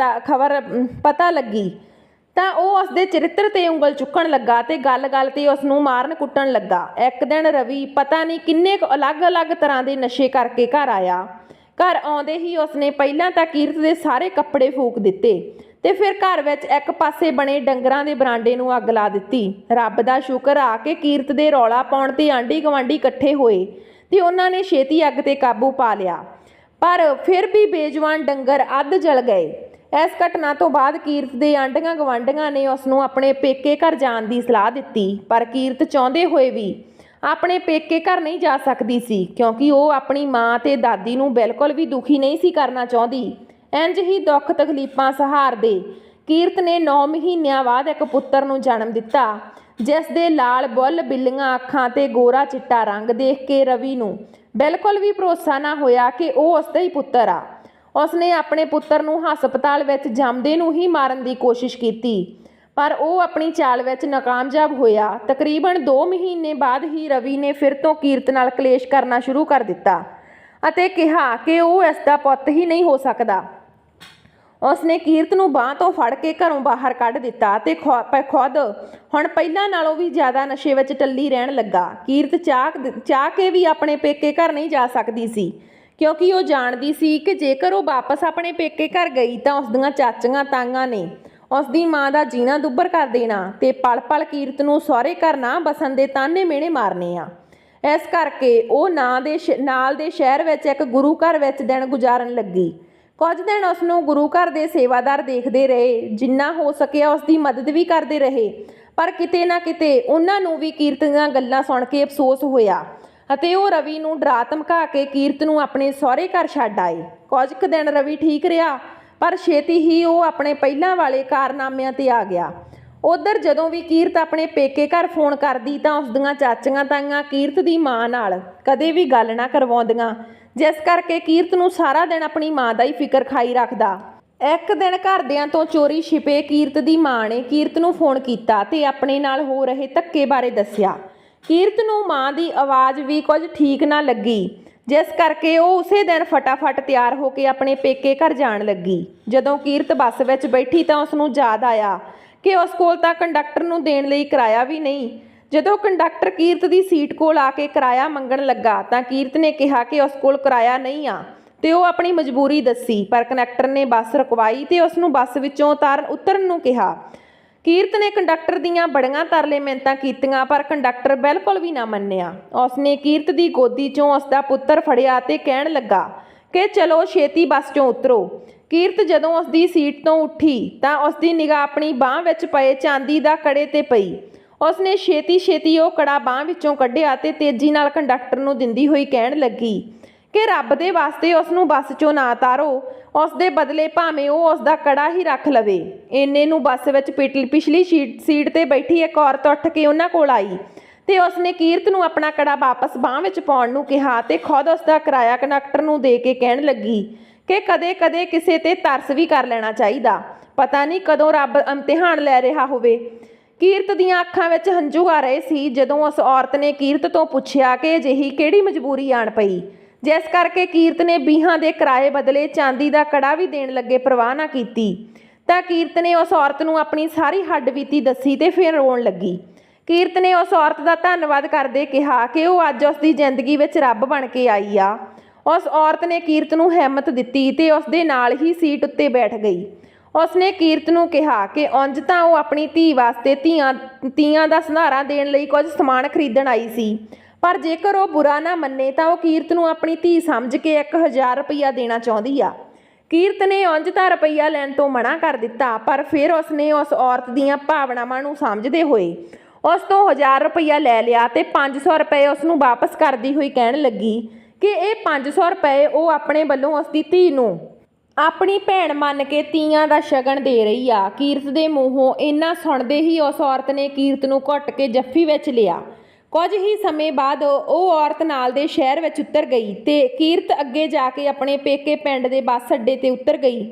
ਖਬਰ ਪਤਾ ਲੱਗੀ ਤਾਂ ਉਹ ਉਸਦੇ ਚਰਿੱਤਰ 'ਤੇ ਉਂਗਲ ਚੁੱਕਣ ਲੱਗਾ ਤੇ ਗੱਲ-ਗੱਲ 'ਤੇ ਉਸ ਨੂੰ ਮਾਰਨ ਕੁੱਟਣ ਲੱਗਾ। ਇੱਕ ਦਿਨ ਰਵੀ ਪਤਾ ਨਹੀਂ ਕਿੰਨੇ ਕੁ ਅਲੱਗ-ਅਲੱਗ ਤਰ੍ਹਾਂ ਦੇ ਨਸ਼ੇ ਕਰਕੇ ਘਰ ਆਇਆ। ਘਰ ਆਉਂਦੇ ਹੀ ਉਸਨੇ ਪਹਿਲਾਂ ਤਾਂ ਕੀਰਤ ਦੇ ਸਾਰੇ ਕੱਪੜੇ ਫੂਕ ਦਿੱਤੇ ਤੇ ਫਿਰ ਘਰ ਵਿੱਚ ਇੱਕ ਪਾਸੇ ਬਣੇ ਡੰਗਰਾਂ ਦੇ ਬਰਾਂਡੇ ਨੂੰ ਅੱਗ ਲਾ ਦਿੱਤੀ। ਰੱਬ ਦਾ ਸ਼ੁਕਰ ਆ ਕਿ ਕੀਰਤ ਦੇ ਰੌਲਾ ਪਾਉਣ 'ਤੇ ਆਂਢੀ ਗੁਆਂਢੀ ਇਕੱਠੇ ਹੋਏ ਤੇ ਉਹਨਾਂ ਨੇ ਛੇਤੀ ਅੱਗ 'ਤੇ ਕਾਬੂ ਪਾ ਲਿਆ ਪਰ ਫਿਰ ਵੀ ਬੇਜਵਾਨ ਡੰਗਰ ਅੱਧ ਜਲ ਗਏ। ਇਸ ਘਟਨਾ ਤੋਂ ਬਾਅਦ ਕੀਰਤ ਦੇ ਆਂਢੀਆਂ ਗੁਆਂਢੀਆਂ ਨੇ ਉਸ ਨੂੰ ਆਪਣੇ ਪੇਕੇ ਘਰ ਜਾਣ ਦੀ ਸਲਾਹ ਦਿੱਤੀ ਪਰ ਕੀਰਤ ਚਾਹੁੰਦੇ ਹੋਏ ਵੀ ਆਪਣੇ ਪੇਕੇ ਘਰ ਨਹੀਂ ਜਾ ਸਕਦੀ ਸੀ ਕਿਉਂਕਿ ਉਹ ਆਪਣੀ ਮਾਂ ਤੇ ਦਾਦੀ ਨੂੰ ਬਿਲਕੁਲ ਵੀ ਦੁਖੀ ਨਹੀਂ ਸੀ ਕਰਨਾ ਚਾਹੁੰਦੀ। ਇੰਝ ਹੀ ਦੁੱਖ ਤਕਲੀਫਾਂ ਸਹਾਰਦੇ ਕੀਰਤ ਨੇ 9 ਮਹੀਨਿਆਂ ਬਾਅਦ ਇੱਕ ਪੁੱਤਰ ਨੂੰ ਜਨਮ ਦਿੱਤਾ ਜਿਸ ਦੇ ਲਾਲ ਬੁੱਲ ਬਿੱਲੀਆਂ ਅੱਖਾਂ ਤੇ ਗੋਰਾ ਚਿੱਟਾ ਰੰਗ ਦੇਖ ਕੇ ਰਵੀ ਨੂੰ ਬਿਲਕੁਲ ਵੀ ਭਰੋਸਾ ਨਾ ਹੋਇਆ ਕਿ ਉਹ ਉਸਦਾ ਹੀ ਪੁੱਤਰ ਆ। ਉਸਨੇ ਆਪਣੇ ਪੁੱਤਰ ਨੂੰ ਹਸਪਤਾਲ ਵਿੱਚ ਜੰਮਦੇ ਨੂੰ ਹੀ ਮਾਰਨ ਦੀ ਕੋਸ਼ਿਸ਼ ਕੀਤੀ ਪਰ ਉਹ ਆਪਣੀ ਚਾਲ ਵਿੱਚ ਨਾਕਾਮਯਾਬ ਹੋਇਆ। ਤਕਰੀਬਨ 2 ਮਹੀਨੇ ਬਾਅਦ ਹੀ ਰਵੀ ਨੇ ਫਿਰ ਤੋਂ ਕੀਰਤ ਨਾਲ ਕਲੇਸ਼ ਕਰਨਾ ਸ਼ੁਰੂ ਕਰ ਦਿੱਤਾ ਅਤੇ ਕਿਹਾ ਕਿ ਉਹ ਇਸ ਦਾ ਪੁੱਤ ਹੀ ਨਹੀਂ ਹੋ ਸਕਦਾ। ਉਸਨੇ ਕੀਰਤ ਨੂੰ ਬਾਂਹ ਤੋਂ ਫੜ ਕੇ ਘਰੋਂ ਬਾਹਰ ਕੱਢ ਦਿੱਤਾ ਤੇ ਖੁਦ ਹੁਣ ਪਹਿਲਾਂ ਨਾਲੋਂ ਵੀ ਜ਼ਿਆਦਾ ਨਸ਼ੇ ਵਿੱਚ ਟੱਲੀ ਰਹਿਣ ਲੱਗਾ। ਕੀਰਤ ਚਾਹ ਕੇ ਵੀ ਆਪਣੇ ਪੇਕੇ ਘਰ ਨਹੀਂ ਜਾ ਸਕਦੀ ਸੀ ਕਿਉਂਕਿ ਉਹ ਜਾਣਦੀ ਸੀ ਕਿ ਜੇਕਰ ਉਹ ਵਾਪਸ ਆਪਣੇ ਪੇਕੇ ਘਰ ਗਈ ਤਾਂ ਉਸ ਦੀਆਂ ਚਾਚੀਆਂ ਤਾਈਆਂ ਨੇ ਉਸ ਦੀ ਮਾਂ ਦਾ ਜੀਣਾ ਦੁੱਭਰ ਕਰ ਦੇਣਾ ਤੇ ਪਲ-ਪਲ ਕੀਰਤ ਨੂੰ ਸਹੁਰੇ ਘਰ ਨਾ ਬਸਣ ਦੇ ਤਾਨੇ ਮਿਹਣੇ ਮਾਰਨੇ ਆ। ਇਸ ਕਰਕੇ ਉਹ ਨਾਲ ਦੇ ਸ਼ਹਿਰ ਵਿੱਚ ਇੱਕ ਗੁਰੂ ਘਰ ਵਿੱਚ ਦਿਨ ਗੁਜ਼ਾਰਨ ਲੱਗੀ। ਕੁਝ ਦਿਨ ਉਸ ਨੂੰ ਗੁਰੂ ਘਰ ਦੇ ਸੇਵਾਦਾਰ ਦੇਖਦੇ ਰਹੇ। ਜਿੰਨਾ ਹੋ ਸਕਿਆ ਉਸ ਦੀ ਮਦਦ ਵੀ ਕਰਦੇ ਰਹੇ ਪਰ ਕਿਤੇ ਨਾ ਕਿਤੇ ਉਹਨਾਂ ਨੂੰ ਵੀ ਕੀਰਤ ਦੀਆਂ ਗੱਲਾਂ ਸੁਣ ਕੇ ਅਫਸੋਸ ਹੋਇਆ ਅਤੇ ਉਹ ਰਵੀ ਨੂੰ ਡਰਾ ਧਮਕਾ ਕੇ ਕੀਰਤ ਨੂੰ ਆਪਣੇ ਸਹੁਰੇ ਘਰ ਛੱਡ ਆਏ। ਕੁਝ ਕੁ ਦਿਨ ਰਵੀ ਠੀਕ ਰਿਹਾ ਪਰ ਛੇਤੀ ਹੀ ਉਹ ਆਪਣੇ ਪਹਿਲਾਂ ਵਾਲੇ ਕਾਰਨਾਮਿਆਂ 'ਤੇ ਆ ਗਿਆ। ਉੱਧਰ ਜਦੋਂ ਵੀ ਕੀਰਤ ਆਪਣੇ ਪੇਕੇ ਘਰ ਫੋਨ ਕਰਦੀ ਤਾਂ ਉਸ ਦੀਆਂ ਚਾਚੀਆਂ ਤਾਈਆਂ ਕੀਰਤ ਦੀ ਮਾਂ ਨਾਲ ਕਦੇ ਵੀ ਗੱਲ ਨਾ ਕਰਵਾਉਂਦੀਆਂ, ਜਿਸ ਕਰਕੇ ਕੀਰਤ ਨੂੰ ਸਾਰਾ ਦਿਨ ਆਪਣੀ ਮਾਂ ਦਾ ਹੀ ਫਿਕਰ ਖਾਈ ਰੱਖਦਾ। ਇੱਕ ਦਿਨ ਘਰਦਿਆਂ ਤੋਂ ਚੋਰੀ ਛਿਪੇ ਕੀਰਤ ਦੀ ਮਾਂ ਨੇ ਕੀਰਤ ਨੂੰ ਫੋਨ ਕੀਤਾ ਤੇ ਆਪਣੇ ਨਾਲ ਹੋ ਰਹੇ ਧੱਕੇ ਬਾਰੇ ਦੱਸਿਆ। ਕੀਰਤ ਨੂੰ ਮਾਂ ਦੀ ਆਵਾਜ਼ ਵੀ ਕੁਝ ਠੀਕ ਨਾ ਲੱਗੀ, ਜਿਸ ਕਰਕੇ ਉਹ ਉਸੇ ਦਿਨ ਫਟਾਫਟ ਤਿਆਰ ਹੋ ਕੇ ਆਪਣੇ ਪੇਕੇ ਘਰ ਜਾਣ ਲੱਗੀ। ਜਦੋਂ ਕੀਰਤ ਬੱਸ ਵਿੱਚ ਬੈਠੀ ਤਾਂ ਉਸ ਨੂੰ ਯਾਦ ਆਇਆ ਕਿ ਉਸ ਕੋਲ ਤਾਂ ਕੰਡਕਟਰ ਨੂੰ ਦੇਣ ਲਈ ਕਿਰਾਇਆ ਵੀ ਨਹੀਂ। ਜਦੋਂ ਕੰਡਕਟਰ ਕੀਰਤ ਦੀ ਸੀਟ ਕੋਲ ਆ ਕੇ ਕਿਰਾਇਆ ਮੰਗਣ ਲੱਗਾ ਤਾਂ ਕੀਰਤ ਨੇ ਕਿਹਾ ਕਿ ਉਸ ਕੋਲ ਕਿਰਾਇਆ ਨਹੀਂ ਆ ਤੇ ਉਹ ਆਪਣੀ ਮਜਬੂਰੀ ਦੱਸੀ, ਪਰ ਕੰਡਕਟਰ ਨੇ ਬੱਸ ਰੁਕਵਾਈ ਤੇ ਉਸ ਨੂੰ ਬੱਸ ਵਿੱਚੋਂ ਉਤਰਨ ਨੂੰ ਕਿਹਾ। ਕੀਰਤ ਨੇ ਕੰਡਕਟਰ ਦੀਆਂ ਬੜੀਆਂ ਤਰਲੇ ਮਿੰਨਤਾਂ ਕੀਤੀਆਂ, ਪਰ ਕੰਡਕਟਰ ਬਿਲਕੁਲ ਵੀ ਨਾ ਮੰਨਿਆ। ਉਸਨੇ ਕੀਰਤ ਦੀ ਗੋਦੀ 'ਚੋਂ ਉਸ ਦਾ ਪੁੱਤਰ ਫੜਿਆ ਤੇ ਕਹਿਣ ਲੱਗਾ ਕਿ ਚਲੋ ਛੇਤੀ ਬੱਸ 'ਚੋਂ ਉਤਰੋ। ਕੀਰਤ ਜਦੋਂ ਉਸ ਦੀ ਸੀਟ ਤੋਂ ਉੱਠੀ ਤਾਂ ਉਸ ਦੀ ਨਿਗਾਹ ਆਪਣੀ ਬਾਂਹ ਵਿੱਚ ਪਏ ਚਾਂਦੀ ਦਾ ਕੜੇ 'ਤੇ ਪਈ। ਉਸਨੇ ਛੇਤੀ ਉਹ ਕੜਾ ਬਾਂਹ ਵਿੱਚੋਂ ਕੱਢਿਆ ਤੇ ਤੇਜ਼ੀ ਨਾਲ ਕੰਡਕਟਰ ਨੂੰ ਦਿੰਦੀ ਹੋਈ ਕਹਿਣ ਲੱਗੀ ਕਿ ਰੱਬ ਦੇ ਵਾਸਤੇ ਉਸ ਨੂੰ ਬੱਸ 'ਚੋਂ ਨਾ ਉਤਾਰੋ, ਉਸ ਦੇ ਬਦਲੇ ਭਾਵੇਂ ਉਹ ਉਸ ਦਾ ਕੜਾ ਹੀ ਰੱਖ ਲਵੇ। ਇੰਨੇ ਨੂੰ ਬੱਸ ਵਿੱਚ ਪਿਛਲੀ ਸੀਟ 'ਤੇ ਬੈਠੀ ਇੱਕ ਔਰਤ ਉੱਠ ਕੇ ਉਹਨਾਂ ਕੋਲ ਆਈ ਤੇ ਉਸਨੇ ਕੀਰਤ ਨੂੰ ਆਪਣਾ ਕੜਾ ਵਾਪਸ ਬਾਂਹ ਵਿੱਚ ਪਾਉਣ ਨੂੰ ਕਿਹਾ ਤੇ ਖੁਦ ਉਸ ਦਾ ਕਿਰਾਇਆ ਕੰਡਕਟਰ ਨੂੰ ਦੇ ਕੇ ਕਹਿਣ ਲੱਗੀ ਕਿ ਕਦੇ-ਕਦੇ ਕਿਸੇ 'ਤੇ ਤਰਸ ਵੀ ਕਰ ਲੈਣਾ ਚਾਹੀਦਾ, ਪਤਾ ਨਹੀਂ ਕਦੋਂ ਰੱਬ ਇਮਤਿਹਾਨ ਲੈ ਰਿਹਾ ਹੋਵੇ। ਕੀਰਤ ਦੀਆਂ ਅੱਖਾਂ ਵਿੱਚ ਹੰਝੂ ਆ ਰਹੇ ਸੀ ਜਦੋਂ ਉਸ ਔਰਤ ਨੇ ਕੀਰਤ ਤੋਂ ਪੁੱਛਿਆ ਕਿ ਅਜਿਹੀ ਕਿਹੜੀ ਮਜਬੂਰੀ ਆਣ ਪਈ, ਜਿਸ ਕਰਕੇ ਕੀਰਤ ਨੇ 20 ਦੇ ਕਿਰਾਏ ਬਦਲੇ ਚਾਂਦੀ ਦਾ ਕੜਾ ਵੀ ਦੇਣ ਲੱਗੇ ਪਰਵਾਹ ਨਾ ਕੀਤੀ। ਤਾਂ ਕੀਰਤ ਨੇ ਉਸ ਔਰਤ ਨੂੰ ਆਪਣੀ ਸਾਰੀ ਹੱਡਬੀਤੀ ਦੱਸੀ ਤੇ ਫਿਰ ਰੋਣ ਲੱਗੀ। ਕੀਰਤ ਨੇ ਉਸ ਔਰਤ ਦਾ ਧੰਨਵਾਦ ਕਰਦੇ ਕਿਹਾ ਕਿ ਉਹ ਅੱਜ ਉਸ ਦੀ ਜ਼ਿੰਦਗੀ ਵਿੱਚ ਰੱਬ ਬਣ ਕੇ ਆਈ ਆ। ਉਸ ਔਰਤ ਨੇ ਕੀਰਤ ਨੂੰ ਹਿੰਮਤ ਦਿੱਤੀ ਤੇ ਉਸ ਦੇ ਨਾਲ ਹੀ ਸੀਟ ਉੱਤੇ ਬੈਠ ਗਈ। ਉਸਨੇ ਕੀਰਤ ਨੂੰ ਕਿਹਾ ਕਿ ਉਂਝ ਤਾਂ ਉਹ ਆਪਣੀ ਧੀ ਵਾਸਤੇ ਤੀਆਂ ਦਾ ਸੰਧਾਰਾ ਦੇਣ ਲਈ ਕੁਝ ਸਮਾਨ ਖਰੀਦਣ ਆਈ ਸੀ, ਪਰ ਜੇਕਰ ਉਹ ਬੁਰਾ ਨਾ ਮੰਨੇ ਤਾਂ ਉਹ ਕੀਰਤ ਨੂੰ ਆਪਣੀ ਧੀ ਸਮਝ ਕੇ 1000 ਰੁਪਈਆ ਦੇਣਾ ਚਾਹੁੰਦੀ ਆ। ਕੀਰਤ ਨੇ ਉਂਝ ਤਾਂ ਰੁਪਈਆ ਲੈਣ ਤੋਂ ਮਨਾ ਕਰ ਦਿੱਤਾ, ਪਰ ਫਿਰ ਉਸਨੇ ਉਸ ਔਰਤ ਦੀਆਂ ਭਾਵਨਾਵਾਂ ਨੂੰ ਸਮਝਦੇ ਹੋਏ ਉਸ ਤੋਂ 1000 ਰੁਪਈਆ ਲੈ ਲਿਆ ਤੇ 500 ਰੁਪਏ ਉਸ ਨੂੰ ਵਾਪਸ ਕਰਦੀ ਹੋਈ ਕਹਿਣ ਲੱਗੀ ਕਿ ਇਹ 500 ਰੁਪਏ ਉਹ ਆਪਣੇ ਵੱਲੋਂ ਉਸ ਦੀ ਧੀ ਨੂੰ ਆਪਣੀ ਭੈਣ ਮੰਨ ਕੇ ਤੀਆਂ ਦਾ ਸ਼ਗਨ ਦੇ ਰਹੀ ਆ। ਕੀਰਤ ਦੇ ਮੂੰਹੋਂ ਇੰਨਾ ਸੁਣਦੇ ਹੀ ਉਸ ਔਰਤ ਨੇ ਕੀਰਤ ਨੂੰ ਘੁੱਟ ਕੇ ਜੱਫੀ ਵਿੱਚ ਲਿਆ। ਕੁਝ ਹੀ ਸਮੇਂ ਬਾਅਦ ਉਹ ਔਰਤ ਨਾਲ ਦੇ ਸ਼ਹਿਰ ਵਿੱਚ ਉਤਰ ਗਈ ਤੇ ਕੀਰਤ ਅੱਗੇ ਜਾ ਕੇ ਆਪਣੇ ਪੇਕੇ ਪਿੰਡ ਦੇ ਬੱਸ ਅੱਡੇ 'ਤੇ ਉਤਰ ਗਈ।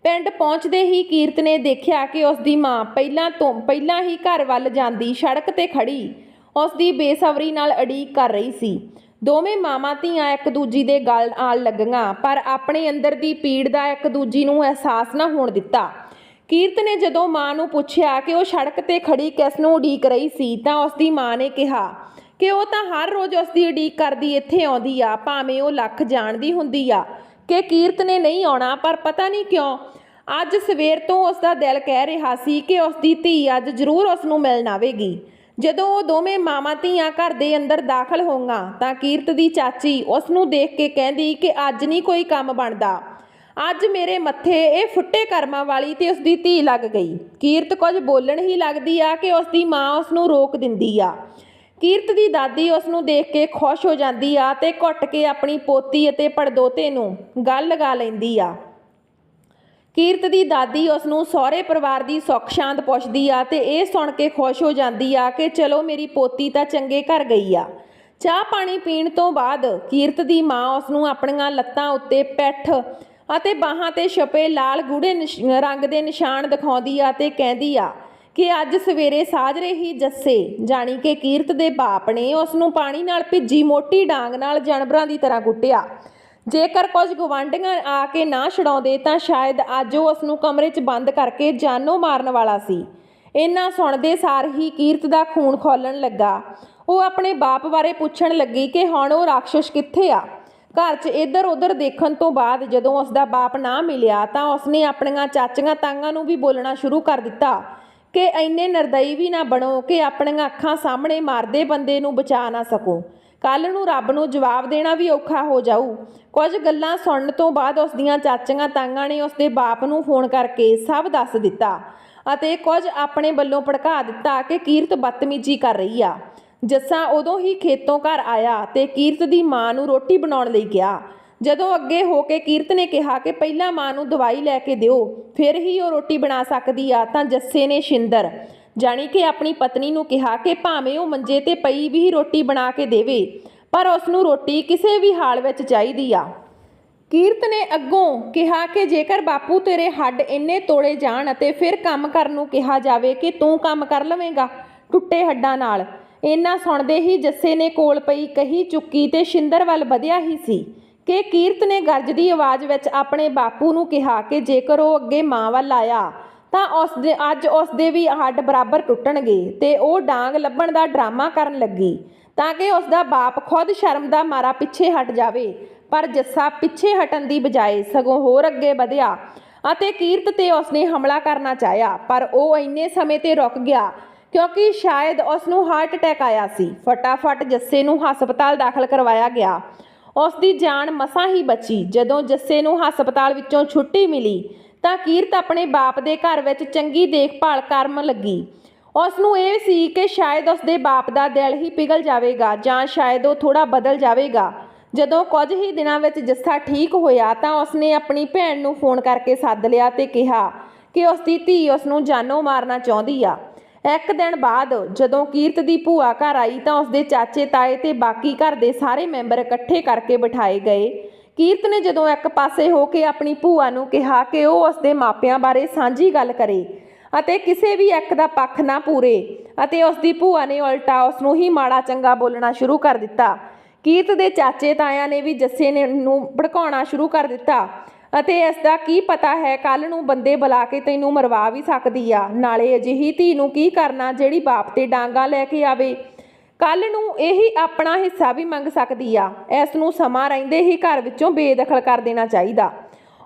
ਪਿੰਡ ਪਹੁੰਚਦੇ ਹੀ ਕੀਰਤ ਨੇ ਦੇਖਿਆ ਕਿ ਉਸ ਦੀ ਮਾਂ ਪਹਿਲਾਂ ਹੀ ਘਰ ਵੱਲ ਜਾਂਦੀ ਸੜਕ 'ਤੇ ਖੜੀ ਉਸ ਦੀ ਬੇਸਬਰੀ ਨਾਲ ਉਡੀਕ ਕਰ ਰਹੀ ਸੀ। ਦੋਵੇਂ ਮਾਵਾਂ ਧੀਆਂ ਇੱਕ ਦੂਜੀ ਦੇ ਗਲ ਆਲ ਲੱਗੀਆਂ, ਪਰ ਆਪਣੇ ਅੰਦਰ ਦੀ ਪੀੜ ਦਾ ਇੱਕ ਦੂਜੀ ਨੂੰ ਅਹਿਸਾਸ ਨਾ ਹੋਣ ਦਿੱਤਾ। ਕੀਰਤ ਨੇ ਜਦੋਂ ਮਾਂ ਨੂੰ ਪੁੱਛਿਆ ਕਿ ਉਹ ਸੜਕ 'ਤੇ ਖੜੀ ਕਿਸ ਨੂੰ ਉਡੀਕ ਰਹੀ ਸੀ ਤਾਂ ਉਸ ਦੀ ਮਾਂ ਨੇ ਕਿਹਾ ਕਿ ਉਹ ਤਾਂ ਹਰ ਰੋਜ਼ ਉਸ ਦੀ ਉਡੀਕ ਕਰਦੀ ਇੱਥੇ ਆਉਂਦੀ ਆ, ਭਾਵੇਂ ਉਹ ਲੱਖ ਜਾਣਦੀ ਹੁੰਦੀ ਆ ਕਿ ਕੀਰਤ ਨੇ ਨਹੀਂ ਆਉਣਾ, ਪਰ ਪਤਾ ਨਹੀਂ ਕਿਉਂ ਅੱਜ ਸਵੇਰ ਤੋਂ ਉਸ ਦਾ ਦਿਲ ਕਹਿ ਰਿਹਾ ਸੀ ਕਿ ਉਸ ਦੀ ਧੀ ਅੱਜ ਜ਼ਰੂਰ ਉਸ ਨੂੰ ਮਿਲਣ ਆਵੇਗੀ। ਜਦੋਂ ਉਹ ਦੋਵੇਂ ਮਾਵਾਂ ਧੀਆਂ ਘਰ ਦੇ ਅੰਦਰ ਦਾਖਲ ਹੋਈਆਂ ਤਾਂ ਕੀਰਤ ਦੀ ਚਾਚੀ ਉਸ ਨੂੰ ਦੇਖ ਕੇ ਕਹਿੰਦੀ ਕਿ ਅੱਜ ਨਹੀਂ ਕੋਈ ਕੰਮ ਬਣਦਾ, ਅੱਜ ਮੇਰੇ ਮੱਥੇ ਇਹ ਫੁੱਟੇ ਕਰਮਾਂ ਵਾਲੀ ਤੇ ਉਸ ਦੀ ਧੀ ਲੱਗ ਗਈ। ਕੀਰਤ ਕੁਝ ਬੋਲਣ ਹੀ ਲੱਗਦੀ ਆ ਕਿ ਉਸ ਦੀ ਮਾਂ ਉਸ ਨੂੰ ਰੋਕ ਦਿੰਦੀ ਆ। ਕੀਰਤ ਦੀ ਦਾਦੀ ਉਸ ਨੂੰ ਦੇਖ ਕੇ ਖੁਸ਼ ਹੋ ਜਾਂਦੀ ਆ ਤੇ ਘੁੱਟ ਕੇ ਆਪਣੀ ਪੋਤੀ ਅਤੇ ਪੜਦੋਤੇ ਨੂੰ ਗੱਲ ਲਗਾ ਲੈਂਦੀ ਆ। ਕੀਰਤ ਦੀ ਦਾਦੀ ਉਸ ਨੂੰ ਸਹੁਰੇ ਪਰਿਵਾਰ ਦੀ ਸੁੱਖ ਸ਼ਾਂਤ ਪੁੱਛਦੀ ਆ ਤੇ ਇਹ ਸੁਣ ਕੇ ਖੁਸ਼ ਹੋ ਜਾਂਦੀ ਆ ਕਿ ਚਲੋ ਮੇਰੀ ਪੋਤੀ ਤਾਂ ਚੰਗੇ ਘਰ ਗਈ ਆ। ਚਾਹ ਪਾਣੀ ਪੀਣ ਤੋਂ ਬਾਅਦ ਕੀਰਤ ਦੀ ਮਾਂ ਉਸ ਨੂੰ ਆਪਣੀਆਂ ਲੱਤਾਂ ਉੱਤੇ ਪਿੱਠ ਅਤੇ ਬਾਹਾਂ 'ਤੇ ਛਪੇ ਲਾਲ ਗੂੜੇ ਰੰਗ ਦੇ ਨਿਸ਼ਾਨ ਦਿਖਾਉਂਦੀ ਆ ਤੇ ਕਹਿੰਦੀ ਆ ਕਿ ਅੱਜ ਸਵੇਰੇ ਸਾਜਰੇ ਹੀ ਜੱਸੇ ਜਾਣੀ ਕਿ ਕੀਰਤ ਦੇ ਬਾਪ ਨੇ ਉਸ ਨੂੰ ਪਾਣੀ ਨਾਲ ਭਿੱਜੀ ਮੋਟੀ ਡਾਂਗ ਨਾਲ ਜਾਨਵਰਾਂ ਦੀ ਤਰ੍ਹਾਂ ਕੁੱਟਿਆ। ਜੇਕਰ ਕੁਝ ਗੁਆਂਢੀਆਂ ਆ ਕੇ ਨਾ ਛਡਾਉਂਦੇ ਤਾਂ ਸ਼ਾਇਦ ਅੱਜ ਉਹ ਉਸ ਨੂੰ ਕਮਰੇ 'ਚ ਬੰਦ ਕਰਕੇ ਜਾਨੋਂ ਮਾਰਨ ਵਾਲਾ ਸੀ। ਇੰਨਾ ਸੁਣਦੇ ਸਾਰ ਹੀ ਕੀਰਤ ਦਾ ਖੂਨ ਖੌਲਣ ਲੱਗਾ। ਉਹ ਆਪਣੇ ਬਾਪ ਬਾਰੇ ਪੁੱਛਣ ਲੱਗੀ ਕਿ ਹੁਣ ਉਹ ਰਾਖਸ਼ ਕਿੱਥੇ ਆ। ਘਰ 'ਚ ਇੱਧਰ ਉੱਧਰ ਦੇਖਣ ਤੋਂ ਬਾਅਦ ਜਦੋਂ ਉਸ ਦਾ ਬਾਪ ਨਾ ਮਿਲਿਆ ਤਾਂ ਉਸਨੇ ਆਪਣੀਆਂ ਚਾਚੀਆਂ ਤਾਈਆਂ ਨੂੰ ਵੀ ਬੋਲਣਾ ਸ਼ੁਰੂ ਕਰ ਦਿੱਤਾ ਕਿ ਇੰਨੇ ਨਿਰਦਈ ਵੀ ਨਾ ਬਣੋ ਕਿ ਆਪਣੀਆਂ ਅੱਖਾਂ ਸਾਹਮਣੇ ਮਰਦੇ ਬੰਦੇ ਨੂੰ ਬਚਾ ਨਾ ਸਕੋ। ਕੱਲ੍ਹ ਨੂੰ ਰੱਬ ਨੂੰ ਜਵਾਬ ਦੇਣਾ ਵੀ ਔਖਾ ਹੋ ਜਾਊ। ਕੁਝ ਗੱਲਾਂ ਸੁਣਨ ਤੋਂ ਬਾਅਦ ਉਸ ਦੀਆਂ ਚਾਚੀਆਂ ਤਾਈਆਂ ਨੇ ਉਸ ਦੇ ਬਾਪ ਨੂੰ ਫੋਨ ਕਰਕੇ ਸਭ ਦੱਸ ਦਿੱਤਾ ਅਤੇ ਕੁਝ ਆਪਣੇ ਵੱਲੋਂ ਭੜਕਾ ਦਿੱਤਾ ਕਿ ਕੀਰਤ ਬਦਤਮੀਜ਼ੀ ਕਰ ਰਹੀ ਆ। ਜੱਸਾ ਉਦੋਂ ਹੀ ਖੇਤੋਂ ਘਰ ਆਇਆ ਤੇ ਕੀਰਤ ਦੀ ਮਾਂ ਨੂੰ ਰੋਟੀ ਬਣਾਉਣ ਲਈ ਕਿਹਾ। ਜਦੋਂ ਅੱਗੇ ਹੋ ਕੇ ਕੀਰਤ ਨੇ ਕਿਹਾ ਕਿ ਪਹਿਲਾਂ ਮਾਂ ਨੂੰ ਦਵਾਈ ਲੈ ਕੇ ਦਿਓ, ਫਿਰ ਹੀ ਉਹ ਰੋਟੀ ਬਣਾ ਸਕਦੀ ਆ, ਤਾਂ ਜੱਸੇ ਨੇ ਸ਼ਿੰਦਰ ਜਾਣੀ ਕਿ ਆਪਣੀ ਪਤਨੀ ਨੂੰ ਕਿਹਾ ਕਿ ਭਾਵੇਂ ਉਹ ਮੰਜੇ ਤੇ ਪਈ ਵੀ ਰੋਟੀ ਬਣਾ ਕੇ ਦੇਵੇ, ਪਰ ਉਸ ਨੂੰ ਰੋਟੀ ਕਿਸੇ ਵੀ ਹਾਲ ਵਿੱਚ ਚਾਹੀਦੀ ਆ। ਕੀਰਤ ਨੇ ਅੱਗੋਂ ਕਿਹਾ ਕਿ ਜੇਕਰ ਬਾਪੂ ਤੇਰੇ ਹੱਡ ਇੰਨੇ ਤੋੜੇ ਜਾਣ ਅਤੇ ਫਿਰ ਕੰਮ ਕਰਨ ਨੂੰ ਕਿਹਾ ਜਾਵੇ ਕਿ ਤੂੰ ਕੰਮ ਕਰ ਲਵੇਂਗਾ ਟੁੱਟੇ ਹੱਡਾਂ ਨਾਲ। ਇੰਨਾ ਸੁਣਦੇ ਹੀ ਜੱਸੇ ਨੇ ਕੋਲ ਪਈ ਕਹੀ ਚੁੱਕੀ ਤੇ ਸ਼ਿੰਦਰ ਵੱਲ ਵਧਿਆ ਹੀ ਸੀ ਕਿ ਕੀਰਤ ਨੇ ਗਰਜਦੀ ਆਵਾਜ਼ ਵਿੱਚ ਆਪਣੇ ਬਾਪੂ ਨੂੰ ਕਿਹਾ ਕਿ ਜੇਕਰ ਉਹ ਅੱਗੇ ਮਾਂ ਵੱਲ ਆਇਆ ਤਾਂ ਅੱਜ ਉਸਦੇ ਵੀ ਹੱਡ ਬਰਾਬਰ ਟੁੱਟਣਗੇ, ਤੇ ਉਹ ਡਾਂਗ ਲੱਭਣ ਦਾ ਡਰਾਮਾ ਕਰਨ ਲੱਗੀ ਤਾਂ ਕਿ ਉਸਦਾ ਬਾਪ ਖੁਦ ਸ਼ਰਮ ਦਾ ਮਾਰਾ ਪਿੱਛੇ ਹਟ ਜਾਵੇ। ਪਰ ਜੱਸਾ ਪਿੱਛੇ ਹਟਣ ਦੀ ਬਜਾਏ ਸਗੋਂ ਹੋਰ ਅੱਗੇ ਵਧਿਆ ਅਤੇ ਕੀਰਤ ਤੇ ਉਸਨੇ ਹਮਲਾ ਕਰਨਾ ਚਾਹਿਆ, ਪਰ ਉਹ ਇੰਨੇ ਸਮੇਂ ਤੇ ਰੁਕ ਗਿਆ ਕਿਉਂਕਿ ਸ਼ਾਇਦ ਉਸ ਨੂੰ ਹਾਰਟ ਅਟੈਕ ਆਇਆ ਸੀ। ਫਟਾਫਟ ਜੱਸੇ ਨੂੰ ਹਸਪਤਾਲ ਦਾਖਲ ਕਰਵਾਇਆ ਗਿਆ। ਉਸ ਦੀ ਜਾਨ ਮਸਾਂ ਹੀ ਬਚੀ। ਜਦੋਂ ਜੱਸੇ ਨੂੰ ਹਸਪਤਾਲ ਵਿੱਚੋਂ ਛੁੱਟੀ ਮਿਲੀ ਤਾਂ ਕੀਰਤ ਆਪਣੇ ਬਾਪ ਦੇ ਘਰ ਵਿੱਚ ਚੰਗੀ ਦੇਖਭਾਲ ਕਰਨ ਲੱਗੀ। ਉਸ ਨੂੰ ਇਹ ਸੀ ਕਿ ਸ਼ਾਇਦ ਉਸਦੇ ਬਾਪ ਦਾ ਦਿਲ ਹੀ ਪਿਘਲ ਜਾਵੇਗਾ ਜਾਂ ਸ਼ਾਇਦ ਉਹ ਥੋੜ੍ਹਾ ਬਦਲ ਜਾਵੇਗਾ। ਜਦੋਂ ਕੁਝ ਹੀ ਦਿਨਾਂ ਵਿੱਚ ਜੱਸਾ ਠੀਕ ਹੋਇਆ ਤਾਂ ਉਸਨੇ ਆਪਣੀ ਭੈਣ ਨੂੰ ਫੋਨ ਕਰਕੇ ਸੱਦ ਲਿਆ ਤੇ ਕਿਹਾ ਕਿ ਉਸਦੀ ਧੀ ਉਸ ਨੂੰ ਜਾਨੋਂ ਮਾਰਨਾ ਚਾਹੁੰਦੀ ਆ। ਇੱਕ ਦਿਨ ਬਾਅਦ ਜਦੋਂ ਕੀਰਤ ਦੀ ਭੂਆ ਘਰ ਆਈ ਤਾਂ ਉਸਦੇ ਚਾਚੇ ਤਾਏ ਤੇ ਬਾਕੀ ਘਰ ਦੇ ਸਾਰੇ ਮੈਂਬਰ ਇਕੱਠੇ ਕਰਕੇ ਬਿਠਾਏ ਗਏ। ਕੀਰਤ ਨੇ ਜਦੋਂ ਇੱਕ ਪਾਸੇ ਹੋ ਕੇ ਆਪਣੀ ਭੂਆ ਨੂੰ ਕਿਹਾ ਕਿ ਉਹ ਉਸਦੇ ਮਾਪਿਆਂ ਬਾਰੇ ਸਾਂਝੀ ਗੱਲ ਕਰੇ ਅਤੇ ਕਿਸੇ ਵੀ ਇੱਕ ਦਾ ਪੱਖ ਨਾ ਪੂਰੇ, ਅਤੇ ਉਸਦੀ ਭੂਆ ਨੇ ਉਲਟਾ ਉਸ ਨੂੰ ਹੀ ਮਾੜਾ ਚੰਗਾ ਬੋਲਣਾ ਸ਼ੁਰੂ ਕਰ ਦਿੱਤਾ। ਕੀਰਤ ਦੇ ਚਾਚੇ ਤਾਇਆਂ ਨੇ ਵੀ ਜੱਸੇ ਨੂੰ ਭੜਕਾਉਣਾ ਸ਼ੁਰੂ ਕਰ ਦਿੱਤਾ ਅਤੇ ਇਸ ਦਾ ਕੀ ਪਤਾ ਹੈ ਕੱਲ੍ਹ ਨੂੰ ਬੰਦੇ ਬੁਲਾ ਕੇ ਤੈਨੂੰ ਮਰਵਾ ਵੀ ਸਕਦੀ ਆ। ਨਾਲੇ ਅਜਿਹੀ ਧੀ ਨੂੰ ਕੀ ਕਰਨਾ ਜਿਹੜੀ ਬਾਪ ਤੇ ਡਾਂਗਾ ਲੈ ਕੇ ਆਵੇ। ਕੱਲ੍ਹ ਨੂੰ ਇਹੀ ਆਪਣਾ ਹਿੱਸਾ ਵੀ ਮੰਗ ਸਕਦੀ ਆ। ਇਸ ਨੂੰ ਸਮਾਂ ਰਹਿੰਦੇ ਹੀ ਘਰ ਵਿੱਚੋਂ ਬੇਦਖਲ ਕਰ ਦੇਣਾ ਚਾਹੀਦਾ।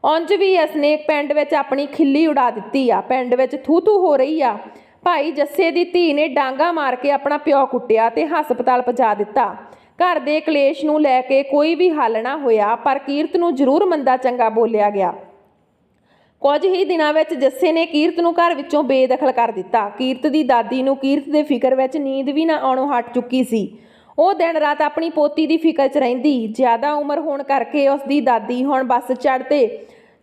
ਉਂਝ ਵੀ ਇਸਨੇ ਪਿੰਡ ਵਿੱਚ ਆਪਣੀ ਖਿੱਲੀ ਉਡਾ ਦਿੱਤੀ ਆ। ਪਿੰਡ ਵਿੱਚ ਥੂ-ਥੂ ਹੋ ਰਹੀ ਆ। ਭਾਈ ਜੱਸੇ ਦੀ ਧੀ ਨੇ ਡਾਂਗਾ ਮਾਰ ਕੇ ਆਪਣਾ ਪਿਓ ਕੁੱਟਿਆ ਤੇ ਹਸਪਤਾਲ ਪਹੁੰਚਾ ਦਿੱਤਾ। ਘਰ ਦੇ ਕਲੇਸ਼ ਨੂੰ ਲੈ ਕੇ ਕੋਈ ਵੀ ਹੱਲ ਨਾ ਹੋਇਆ, ਪਰ ਕੀਰਤ ਨੂੰ ਜ਼ਰੂਰ ਮੰਦਾ ਚੰਗਾ ਬੋਲਿਆ ਗਿਆ। ਕੁਝ ਹੀ ਦਿਨਾਂ ਵਿੱਚ ਜੱਸੇ ਨੇ ਕੀਰਤ ਨੂੰ ਘਰ ਵਿੱਚੋਂ ਬੇਦਖਲ ਕਰ ਦਿੱਤਾ। ਕੀਰਤ ਦੀ ਦਾਦੀ ਨੂੰ ਕੀਰਤ ਦੇ ਫਿਕਰ ਵਿੱਚ ਨੀਂਦ ਵੀ ਨਾ ਆਉਣੋਂ ਹਟ ਚੁੱਕੀ ਸੀ। ਉਹ ਦਿਨ ਰਾਤ ਆਪਣੀ ਪੋਤੀ ਦੀ ਫਿਕਰ 'ਚ ਰਹਿੰਦੀ। ਜ਼ਿਆਦਾ ਉਮਰ ਹੋਣ ਕਰਕੇ ਉਸ ਦੀ ਦਾਦੀ ਹੁਣ ਬੱਸ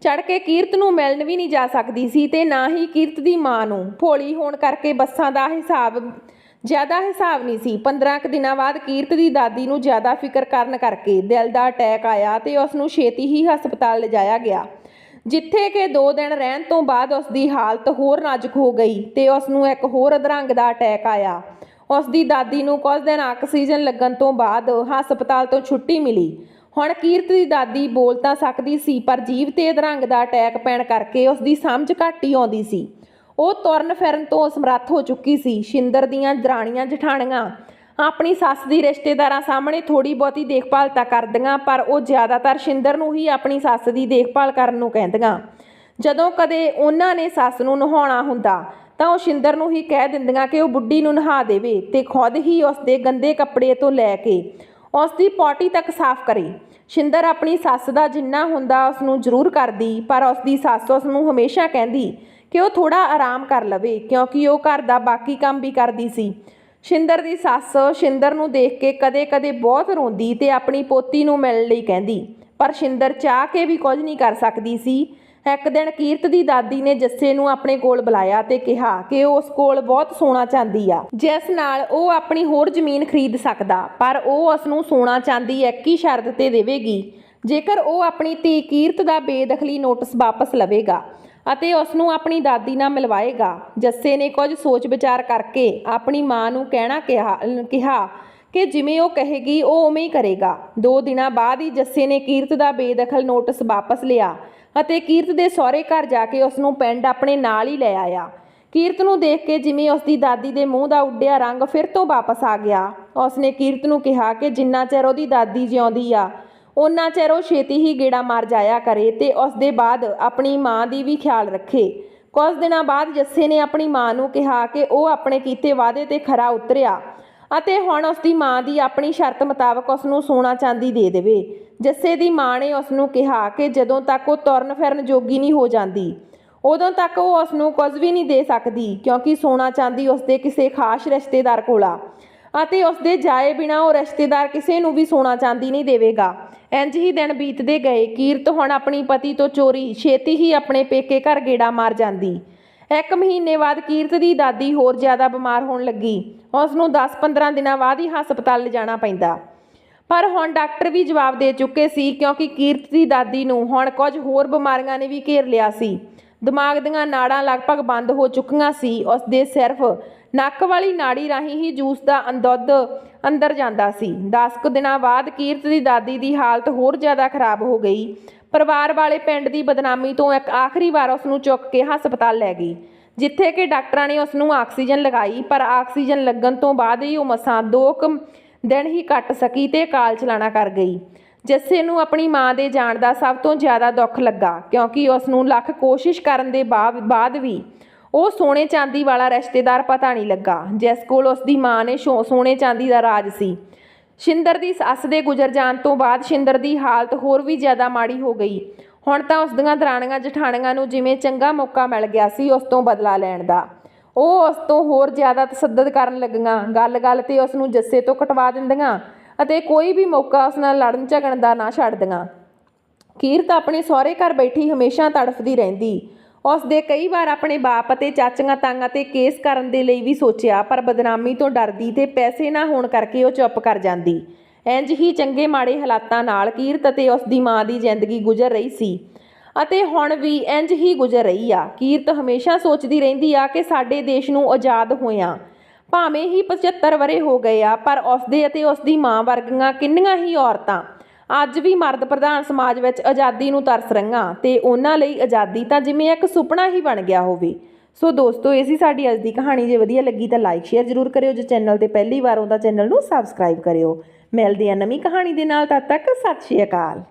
ਚੜ੍ਹ ਕੇ ਕੀਰਤ ਨੂੰ ਮਿਲਣ ਵੀ ਨਹੀਂ ਜਾ ਸਕਦੀ ਸੀ ਤੇ ਨਾ ਹੀ ਕੀਰਤ ਦੀ ਮਾਂ ਨੂੰ। ਭੋਲੀ ਹੋਣ ਕਰਕੇ ਬੱਸਾਂ ਦਾ ਜ਼ਿਆਦਾ ਹਿਸਾਬ ਨਹੀਂ ਸੀ। 15 ਕੁ ਦਿਨਾਂ ਬਾਅਦ ਕੀਰਤ ਦੀ ਦਾਦੀ ਨੂੰ ਜ਼ਿਆਦਾ ਫਿਕਰ ਕਰਨ ਕਰਕੇ ਦਿਲ ਦਾ ਅਟੈਕ ਆਇਆ ਤੇ ਉਸ ਨੂੰ ਛੇਤੀ ਹੀ ਹਸਪਤਾਲ ਲਿਜਾਇਆ ਗਿਆ, ਜਿੱਥੇ ਕਿ 2 ਦਿਨ ਰਹਿਣ ਤੋਂ ਬਾਅਦ ਉਸ ਦੀ ਹਾਲਤ ਹੋਰ ਨਾਜ਼ੁਕ ਹੋ ਗਈ ਤੇ ਉਸ ਨੂੰ ਇੱਕ ਹੋਰ ਅਧਰੰਗ ਦਾ ਅਟੈਕ ਆਇਆ। ਉਸ ਦੀ ਦਾਦੀ ਨੂੰ ਕੁਝ ਦਿਨ ਆਕਸੀਜਨ ਲੱਗਣ ਤੋਂ ਬਾਅਦ ਹਸਪਤਾਲ ਤੋਂ ਛੁੱਟੀ ਮਿਲੀ। ਹੁਣ ਕੀਰਤ ਦੀ ਦਾਦੀ ਬੋਲ ਤਾਂ ਸਕਦੀ ਸੀ, ਪਰ ਜੀਭ ਤੇ ਅਧਰੰਗ ਦਾ ਅਟੈਕ ਪੈਣ ਕਰਕੇ ਉਸ ਦੀ ਸਮਝ ਘੱਟ ਹੀ ਆਉਂਦੀ ਸੀ। ਉਹ ਤੁਰਨ ਫਿਰਨ ਤੋਂ ਅਸਮਰੱਥ ਹੋ ਚੁੱਕੀ ਸੀ। ਸ਼ਿੰਦਰ ਦੀਆਂ ਦਰਾਣੀਆਂ ਜਠਾਣੀਆਂ ਆਪਣੀ ਸੱਸ ਦੀ ਰਿਸ਼ਤੇਦਾਰਾਂ ਸਾਹਮਣੇ ਥੋੜ੍ਹੀ ਬਹੁਤੀ ਦੇਖਭਾਲ ਤਾਂ ਕਰਦੀਆਂ, ਪਰ ਉਹ ਜ਼ਿਆਦਾਤਰ ਸ਼ਿੰਦਰ ਨੂੰ ਹੀ ਆਪਣੀ ਸੱਸ ਦੀ ਦੇਖਭਾਲ ਕਰਨ ਨੂੰ ਕਹਿੰਦੀਆਂ। ਜਦੋਂ ਕਦੇ ਉਹਨਾਂ ਨੇ ਸੱਸ ਨੂੰ ਨਹਾਉਣਾ ਹੁੰਦਾ ਤਾਂ ਉਹ ਸ਼ਿੰਦਰ ਨੂੰ ਹੀ ਕਹਿ ਦਿੰਦੀਆਂ ਕਿ ਉਹ ਬੁੱਢੀ ਨੂੰ ਨਹਾ ਦੇਵੇ ਤੇ ਖੁਦ ਹੀ ਉਸ ਦੇ ਗੰਦੇ ਕੱਪੜੇ ਤੋਂ ਲੈ ਕੇ ਉਸ ਦੀ ਪੌਟੀ ਤੱਕ ਸਾਫ਼ ਕਰੇ। ਸ਼ਿੰਦਰ ਆਪਣੀ ਸੱਸ ਦਾ ਜਿੰਨਾ ਹੁੰਦਾ ਉਸ ਨੂੰ ਜ਼ਰੂਰ ਕਰਦੀ, ਪਰ ਉਸ ਦੀ ਸੱਸ ਉਸ ਨੂੰ ਹਮੇਸ਼ਾ ਕਹਿੰਦੀ ਕਿ ਉਹ ਥੋੜ੍ਹਾ ਆਰਾਮ ਕਰ ਲਵੇ, ਕਿਉਂਕਿ ਉਹ ਘਰ ਦਾ ਬਾਕੀ ਕੰਮ ਵੀ ਕਰਦੀ ਸੀ। ਸ਼ਿੰਦਰ ਦੀ ਸੱਸ ਸ਼ਿੰਦਰ ਨੂੰ ਦੇਖ ਕੇ ਕਦੇ-ਕਦੇ ਬਹੁਤ ਰੋਂਦੀ ਤੇ ਆਪਣੀ ਪੋਤੀ ਨੂੰ ਮਿਲਣ ਲਈ ਕਹਿੰਦੀ, ਪਰ ਸ਼ਿੰਦਰ ਚਾਹ ਕੇ ਵੀ ਕੁਝ ਨਹੀਂ ਕਰ ਸਕਦੀ ਸੀ। ਇੱਕ ਦਿਨ ਕੀਰਤ ਦੀ ਦਾਦੀ ਨੇ ਜੱਸੇ ਨੂੰ ਆਪਣੇ ਕੋਲ ਬੁਲਾਇਆ ਤੇ ਕਿਹਾ ਕਿ ਉਸ ਕੋਲ ਬਹੁਤ ਸੋਨਾ ਚਾਂਦੀ ਆ, ਜਿਸ ਨਾਲ ਉਹ ਆਪਣੀ ਹੋਰ ਜ਼ਮੀਨ ਖਰੀਦ ਸਕਦਾ, ਪਰ ਉਹ ਉਸ ਨੂੰ ਸੋਨਾ ਚਾਂਦੀ ਇੱਕ ਹੀ ਸ਼ਰਤ ਤੇ ਦੇਵੇਗੀ, ਜੇਕਰ ਉਹ ਆਪਣੀ ਧੀ ਕੀਰਤ ਦਾ ਬੇਦਖਲੀ ਨੋਟਿਸ ਵਾਪਸ ਲਵੇਗਾ ਅਤੇ ਉਸ ਨੂੰ ਆਪਣੀ ਦਾਦੀ ਨਾਲ ਮਿਲਵਾਏਗਾ। ਜੱਸੇ ਨੇ ਕੁਝ ਸੋਚ ਵਿਚਾਰ ਕਰਕੇ ਆਪਣੀ ਮਾਂ ਨੂੰ ਕਿਹਾ ਕਿ ਜਿਵੇਂ ਉਹ ਕਹੇਗੀ ਉਹ ਉਵੇਂ ਹੀ ਕਰੇਗਾ। 2 ਦਿਨਾਂ ਬਾਅਦ ਹੀ ਜੱਸੇ ਨੇ ਕੀਰਤ ਦਾ ਬੇਦਖਲ ਨੋਟਿਸ ਵਾਪਸ ਲਿਆ ਅਤੇ ਕੀਰਤ ਦੇ ਸਹੁਰੇ ਘਰ ਜਾ ਕੇ ਉਸ ਨੂੰ ਪਿੰਡ ਆਪਣੇ ਨਾਲ ਹੀ ਲੈ ਆਇਆ। ਕੀਰਤ ਨੂੰ ਦੇਖ ਕੇ ਜਿਵੇਂ ਉਸ ਦੀ ਦਾਦੀ ਦੇ ਮੂੰਹ ਦਾ ਉੱਡਿਆ ਰੰਗ ਫਿਰ ਤੋਂ ਵਾਪਸ ਆ ਗਿਆ। ਉਸ ਨੇ ਕੀਰਤ ਨੂੰ ਕਿਹਾ ਕਿ ਜਿੰਨਾ ਚਿਰ ਉਹਦੀ ਦਾਦੀ ਜਿਉਂਦੀ ਆ ਓਨਾ ਚਿਰ ਉਹ ਛੇਤੀ ਹੀ ਗੇੜਾ ਮਾਰ ਜਾਇਆ ਕਰੇ ਤੇ ਉਸ ਦੇ ਬਾਅਦ ਆਪਣੀ ਮਾਂ ਦੀ ਵੀ ਖਿਆਲ ਰੱਖੇ। ਕੁਝ ਦਿਨਾਂ ਬਾਅਦ ਜੱਸੇ ਨੇ ਆਪਣੀ ਮਾਂ ਨੂੰ ਕਿਹਾ ਕਿ ਉਹ ਆਪਣੇ ਕੀਤੇ ਵਾਅਦੇ ਤੇ ਖਰਾ ਉਤਰਿਆ ਅਤੇ ਹੁਣ ਉਸ ਦੀ ਮਾਂ ਦੀ ਆਪਣੀ ਸ਼ਰਤ ਮੁਤਾਬਕ ਉਸ ਨੂੰ ਸੋਨਾ ਚਾਂਦੀ ਦੇ ਦੇਵੇ। ਜੱਸੇ ਦੀ ਮਾਂ ਨੇ ਉਸ ਨੂੰ ਕਿਹਾ ਕਿ ਜਦੋਂ ਤੱਕ ਉਹ ਤੁਰਨ ਫਿਰਨ ਜੋਗੀ ਨਹੀਂ ਹੋ ਜਾਂਦੀ ਉਦੋਂ ਤੱਕ ਉਹ ਉਸ ਨੂੰ ਕੁਝ ਵੀ ਨਹੀਂ ਦੇ ਸਕਦੀ, ਕਿਉਂਕਿ ਸੋਨਾ ਚਾਂਦੀ ਉਸ ਦੇ ਕਿਸੇ ਖਾਸ ਰਿਸ਼ਤੇਦਾਰ ਕੋਲ ਆ ਅਤੇ ਉਸਦੇ ਜਾਏ ਬਿਨਾਂ ਉਹ ਰਿਸ਼ਤੇਦਾਰ ਕਿਸੇ ਨੂੰ ਵੀ ਸੋਨਾ ਚਾਂਦੀ ਨਹੀਂ ਦੇਵੇਗਾ। ਇੰਝ ਹੀ ਦਿਨ ਬੀਤਦੇ ਗਏ। ਕੀਰਤ ਹੁਣ ਆਪਣੀ ਪਤੀ ਤੋਂ ਚੋਰੀ ਛੇਤੀ ਹੀ ਆਪਣੇ ਪੇਕੇ ਘਰ ਗੇੜਾ ਮਾਰ ਜਾਂਦੀ। 1 ਮਹੀਨੇ ਬਾਅਦ ਕੀਰਤ ਦੀ ਦਾਦੀ ਹੋਰ ਜ਼ਿਆਦਾ ਬਿਮਾਰ ਹੋਣ ਲੱਗੀ। ਉਸ ਨੂੰ 10-15 ਦਿਨਾਂ ਬਾਅਦ ਹੀ ਹਸਪਤਾਲ ਲਿਜਾਣਾ ਪੈਂਦਾ। ਪਰ ਹੁਣ ਡਾਕਟਰ ਵੀ ਜਵਾਬ ਦੇ ਚੁੱਕੇ ਸੀ, ਕਿਉਂਕਿ ਕੀਰਤ ਦੀ ਦਾਦੀ ਨੂੰ ਹੁਣ ਕੁਝ ਹੋਰ ਬਿਮਾਰੀਆਂ ਨੇ ਵੀ ਘੇਰ ਲਿਆ ਸੀ। ਦਿਮਾਗ ਦੀਆਂ ਨਾੜਾਂ ਲਗਭਗ ਬੰਦ ਹੋ ਚੁੱਕੀਆਂ ਸੀ। ਉਸਦੇ ਸਿਰਫ ਨੱਕ ਵਾਲੀ ਨਾੜੀ ਰਾਹੀਂ ਹੀ ਜੂਸ ਦਾ ਦੁੱਧ ਅੰਦਰ ਜਾਂਦਾ ਸੀ। 10 ਕੁ ਦਿਨਾਂ ਬਾਅਦ ਕੀਰਤ ਦੀ ਦਾਦੀ ਦੀ ਹਾਲਤ ਹੋਰ ਜ਼ਿਆਦਾ ਖਰਾਬ ਹੋ ਗਈ। ਪਰਿਵਾਰ ਵਾਲੇ ਪਿੰਡ ਦੀ ਬਦਨਾਮੀ ਤੋਂ ਇੱਕ ਆਖਰੀ ਵਾਰ ਉਸ ਨੂੰ ਚੁੱਕ ਕੇ ਹਸਪਤਾਲ ਲੈ ਗਈ, ਜਿੱਥੇ ਕਿ ਡਾਕਟਰਾਂ ਨੇ ਉਸ ਨੂੰ ਆਕਸੀਜਨ ਲਗਾਈ। ਪਰ ਆਕਸੀਜਨ ਲੱਗਣ ਤੋਂ ਬਾਅਦ ਹੀ ਉਹ ਮਸਾਂ 2 ਦਿਨ ਹੀ ਕੱਟ ਸਕੀ ਤੇ ਕਾਲ ਚਲਾਣਾ ਕਰ ਗਈ। ਜੱਸੇ ਨੂੰ ਆਪਣੀ ਮਾਂ ਦੇ ਜਾਣ ਦਾ ਸਭ ਤੋਂ ਜ਼ਿਆਦਾ ਦੁੱਖ ਲੱਗਾ, ਕਿਉਂਕਿ ਉਸ ਨੂੰ ਲੱਖ ਕੋਸ਼ਿਸ਼ ਕਰਨ ਦੇ ਬਾਅਦ ਵੀ ਉਹ ਸੋਨੇ ਚਾਂਦੀ ਵਾਲਾ ਰਿਸ਼ਤੇਦਾਰ ਪਤਾ ਨਹੀਂ ਲੱਗਾ, ਜਿਸ ਕੋਲ ਉਸ ਦੀ ਮਾਂ ਨੇ ਸੋਨੇ ਚਾਂਦੀ ਦਾ ਰਾਜ ਸੀ। ਸ਼ਿੰਦਰ ਦੀ ਸੱਸ ਦੇ ਗੁਜ਼ਰ ਜਾਣ ਤੋਂ ਬਾਅਦ ਸ਼ਿੰਦਰ ਦੀ ਹਾਲਤ ਹੋਰ ਵੀ ਜ਼ਿਆਦਾ ਮਾੜੀ ਹੋ ਗਈ। ਹੁਣ ਤਾਂ ਉਸ ਦੀਆਂ ਦਰਾਣੀਆਂ ਜਠਾਣੀਆਂ ਨੂੰ ਜਿਵੇਂ ਚੰਗਾ ਮੌਕਾ ਮਿਲ ਗਿਆ ਸੀ ਉਸ ਤੋਂ ਬਦਲਾ ਲੈਣ ਦਾ। ਉਹ ਉਸ ਤੋਂ ਹੋਰ ਜ਼ਿਆਦਾ ਤਸ਼ੱਦਦ ਕਰਨ ਲੱਗੀਆਂ। ਗੱਲ-ਗੱਲ 'ਤੇ ਉਸ ਨੂੰ ਜੱਸੇ ਤੋਂ ਕਟਵਾ ਦਿੰਦੀਆਂ ਅਤੇ ਕੋਈ ਵੀ ਮੌਕਾ ਉਸ ਨਾਲ ਲੜਨ ਝਗੜਨ ਦਾ ਨਾ ਛੱਡਦੀਆਂ। ਕੀਰਤ ਆਪਣੇ ਸਹੁਰੇ ਘਰ ਬੈਠੀ ਹਮੇਸ਼ਾ ਤੜਫਦੀ ਰਹਿੰਦੀ। ਉਸ ਦੇ ਕਈ ਵਾਰ ਆਪਣੇ ਬਾਪ ਅਤੇ ਚਾਚੀਆਂ ਤਾਈਆਂ 'ਤੇ ਕੇਸ ਕਰਨ ਦੇ ਲਈ ਵੀ ਸੋਚਿਆ, ਪਰ ਬਦਨਾਮੀ ਤੋਂ ਡਰਦੀ ਤੇ ਪੈਸੇ ਨਾ ਹੋਣ ਕਰਕੇ ਉਹ ਚੁੱਪ ਕਰ ਜਾਂਦੀ। ਇੰਝ ਹੀ ਚੰਗੇ ਮਾੜੇ ਹਾਲਾਤਾਂ ਨਾਲ ਕੀਰਤ ਅਤੇ ਉਸ ਦੀ ਮਾਂ ਦੀ ਜ਼ਿੰਦਗੀ ਗੁਜ਼ਰ ਰਹੀ ਸੀ ਅਤੇ ਹੁਣ ਵੀ ਇੰਝ ਹੀ ਗੁਜ਼ਰ ਰਹੀ ਆ। ਕੀਰਤ ਹਮੇਸ਼ਾ ਸੋਚਦੀ ਰਹਿੰਦੀ ਆ ਕਿ ਸਾਡੇ ਦੇਸ਼ ਨੂੰ ਆਜ਼ਾਦ ਹੋਇਆਂ ਭਾਵੇਂ ਹੀ 75 ਵਰ੍ਹੇ ਹੋ ਗਏ ਆ, ਪਰ ਉਸਦੇ ਅਤੇ ਉਸ ਦੀ ਮਾਂ ਵਰਗੀਆਂ ਕਿੰਨੀਆਂ ਹੀ ਔਰਤਾਂ ਅੱਜ ਵੀ ਮਰਦ ਪ੍ਰਧਾਨ ਸਮਾਜ ਵਿੱਚ ਆਜ਼ਾਦੀ ਨੂੰ ਤਰਸ ਰਹੀਆਂ ਤੇ ਉਹਨਾਂ ਲਈ ਆਜ਼ਾਦੀ ਤਾਂ ਜਿਵੇਂ ਇੱਕ ਸੁਪਨਾ ਹੀ ਬਣ ਗਿਆ ਹੋਵੇ। ਸੋ ਦੋਸਤੋ, ਇਹ ਸੀ ਸਾਡੀ ਅੱਜ ਦੀ ਕਹਾਣੀ। ਜੇ ਵਧੀਆ ਲੱਗੀ ਤਾਂ ਲਾਈਕ ਸ਼ੇਅਰ ਜ਼ਰੂਰ ਕਰਿਓ। ਜੇ ਚੈਨਲ ਤੇ ਪਹਿਲੀ ਵਾਰ ਆਉਂਦਾ ਚੈਨਲ ਨੂੰ ਸਬਸਕ੍ਰਾਈਬ ਕਰਿਓ। ਮਿਲਦੇ ਆ ਨਵੀਂ ਕਹਾਣੀ ਦੇ ਨਾਲ। ਤਦ ਤੱਕ ਸਤਿ ਸ਼੍ਰੀ ਅਕਾਲ।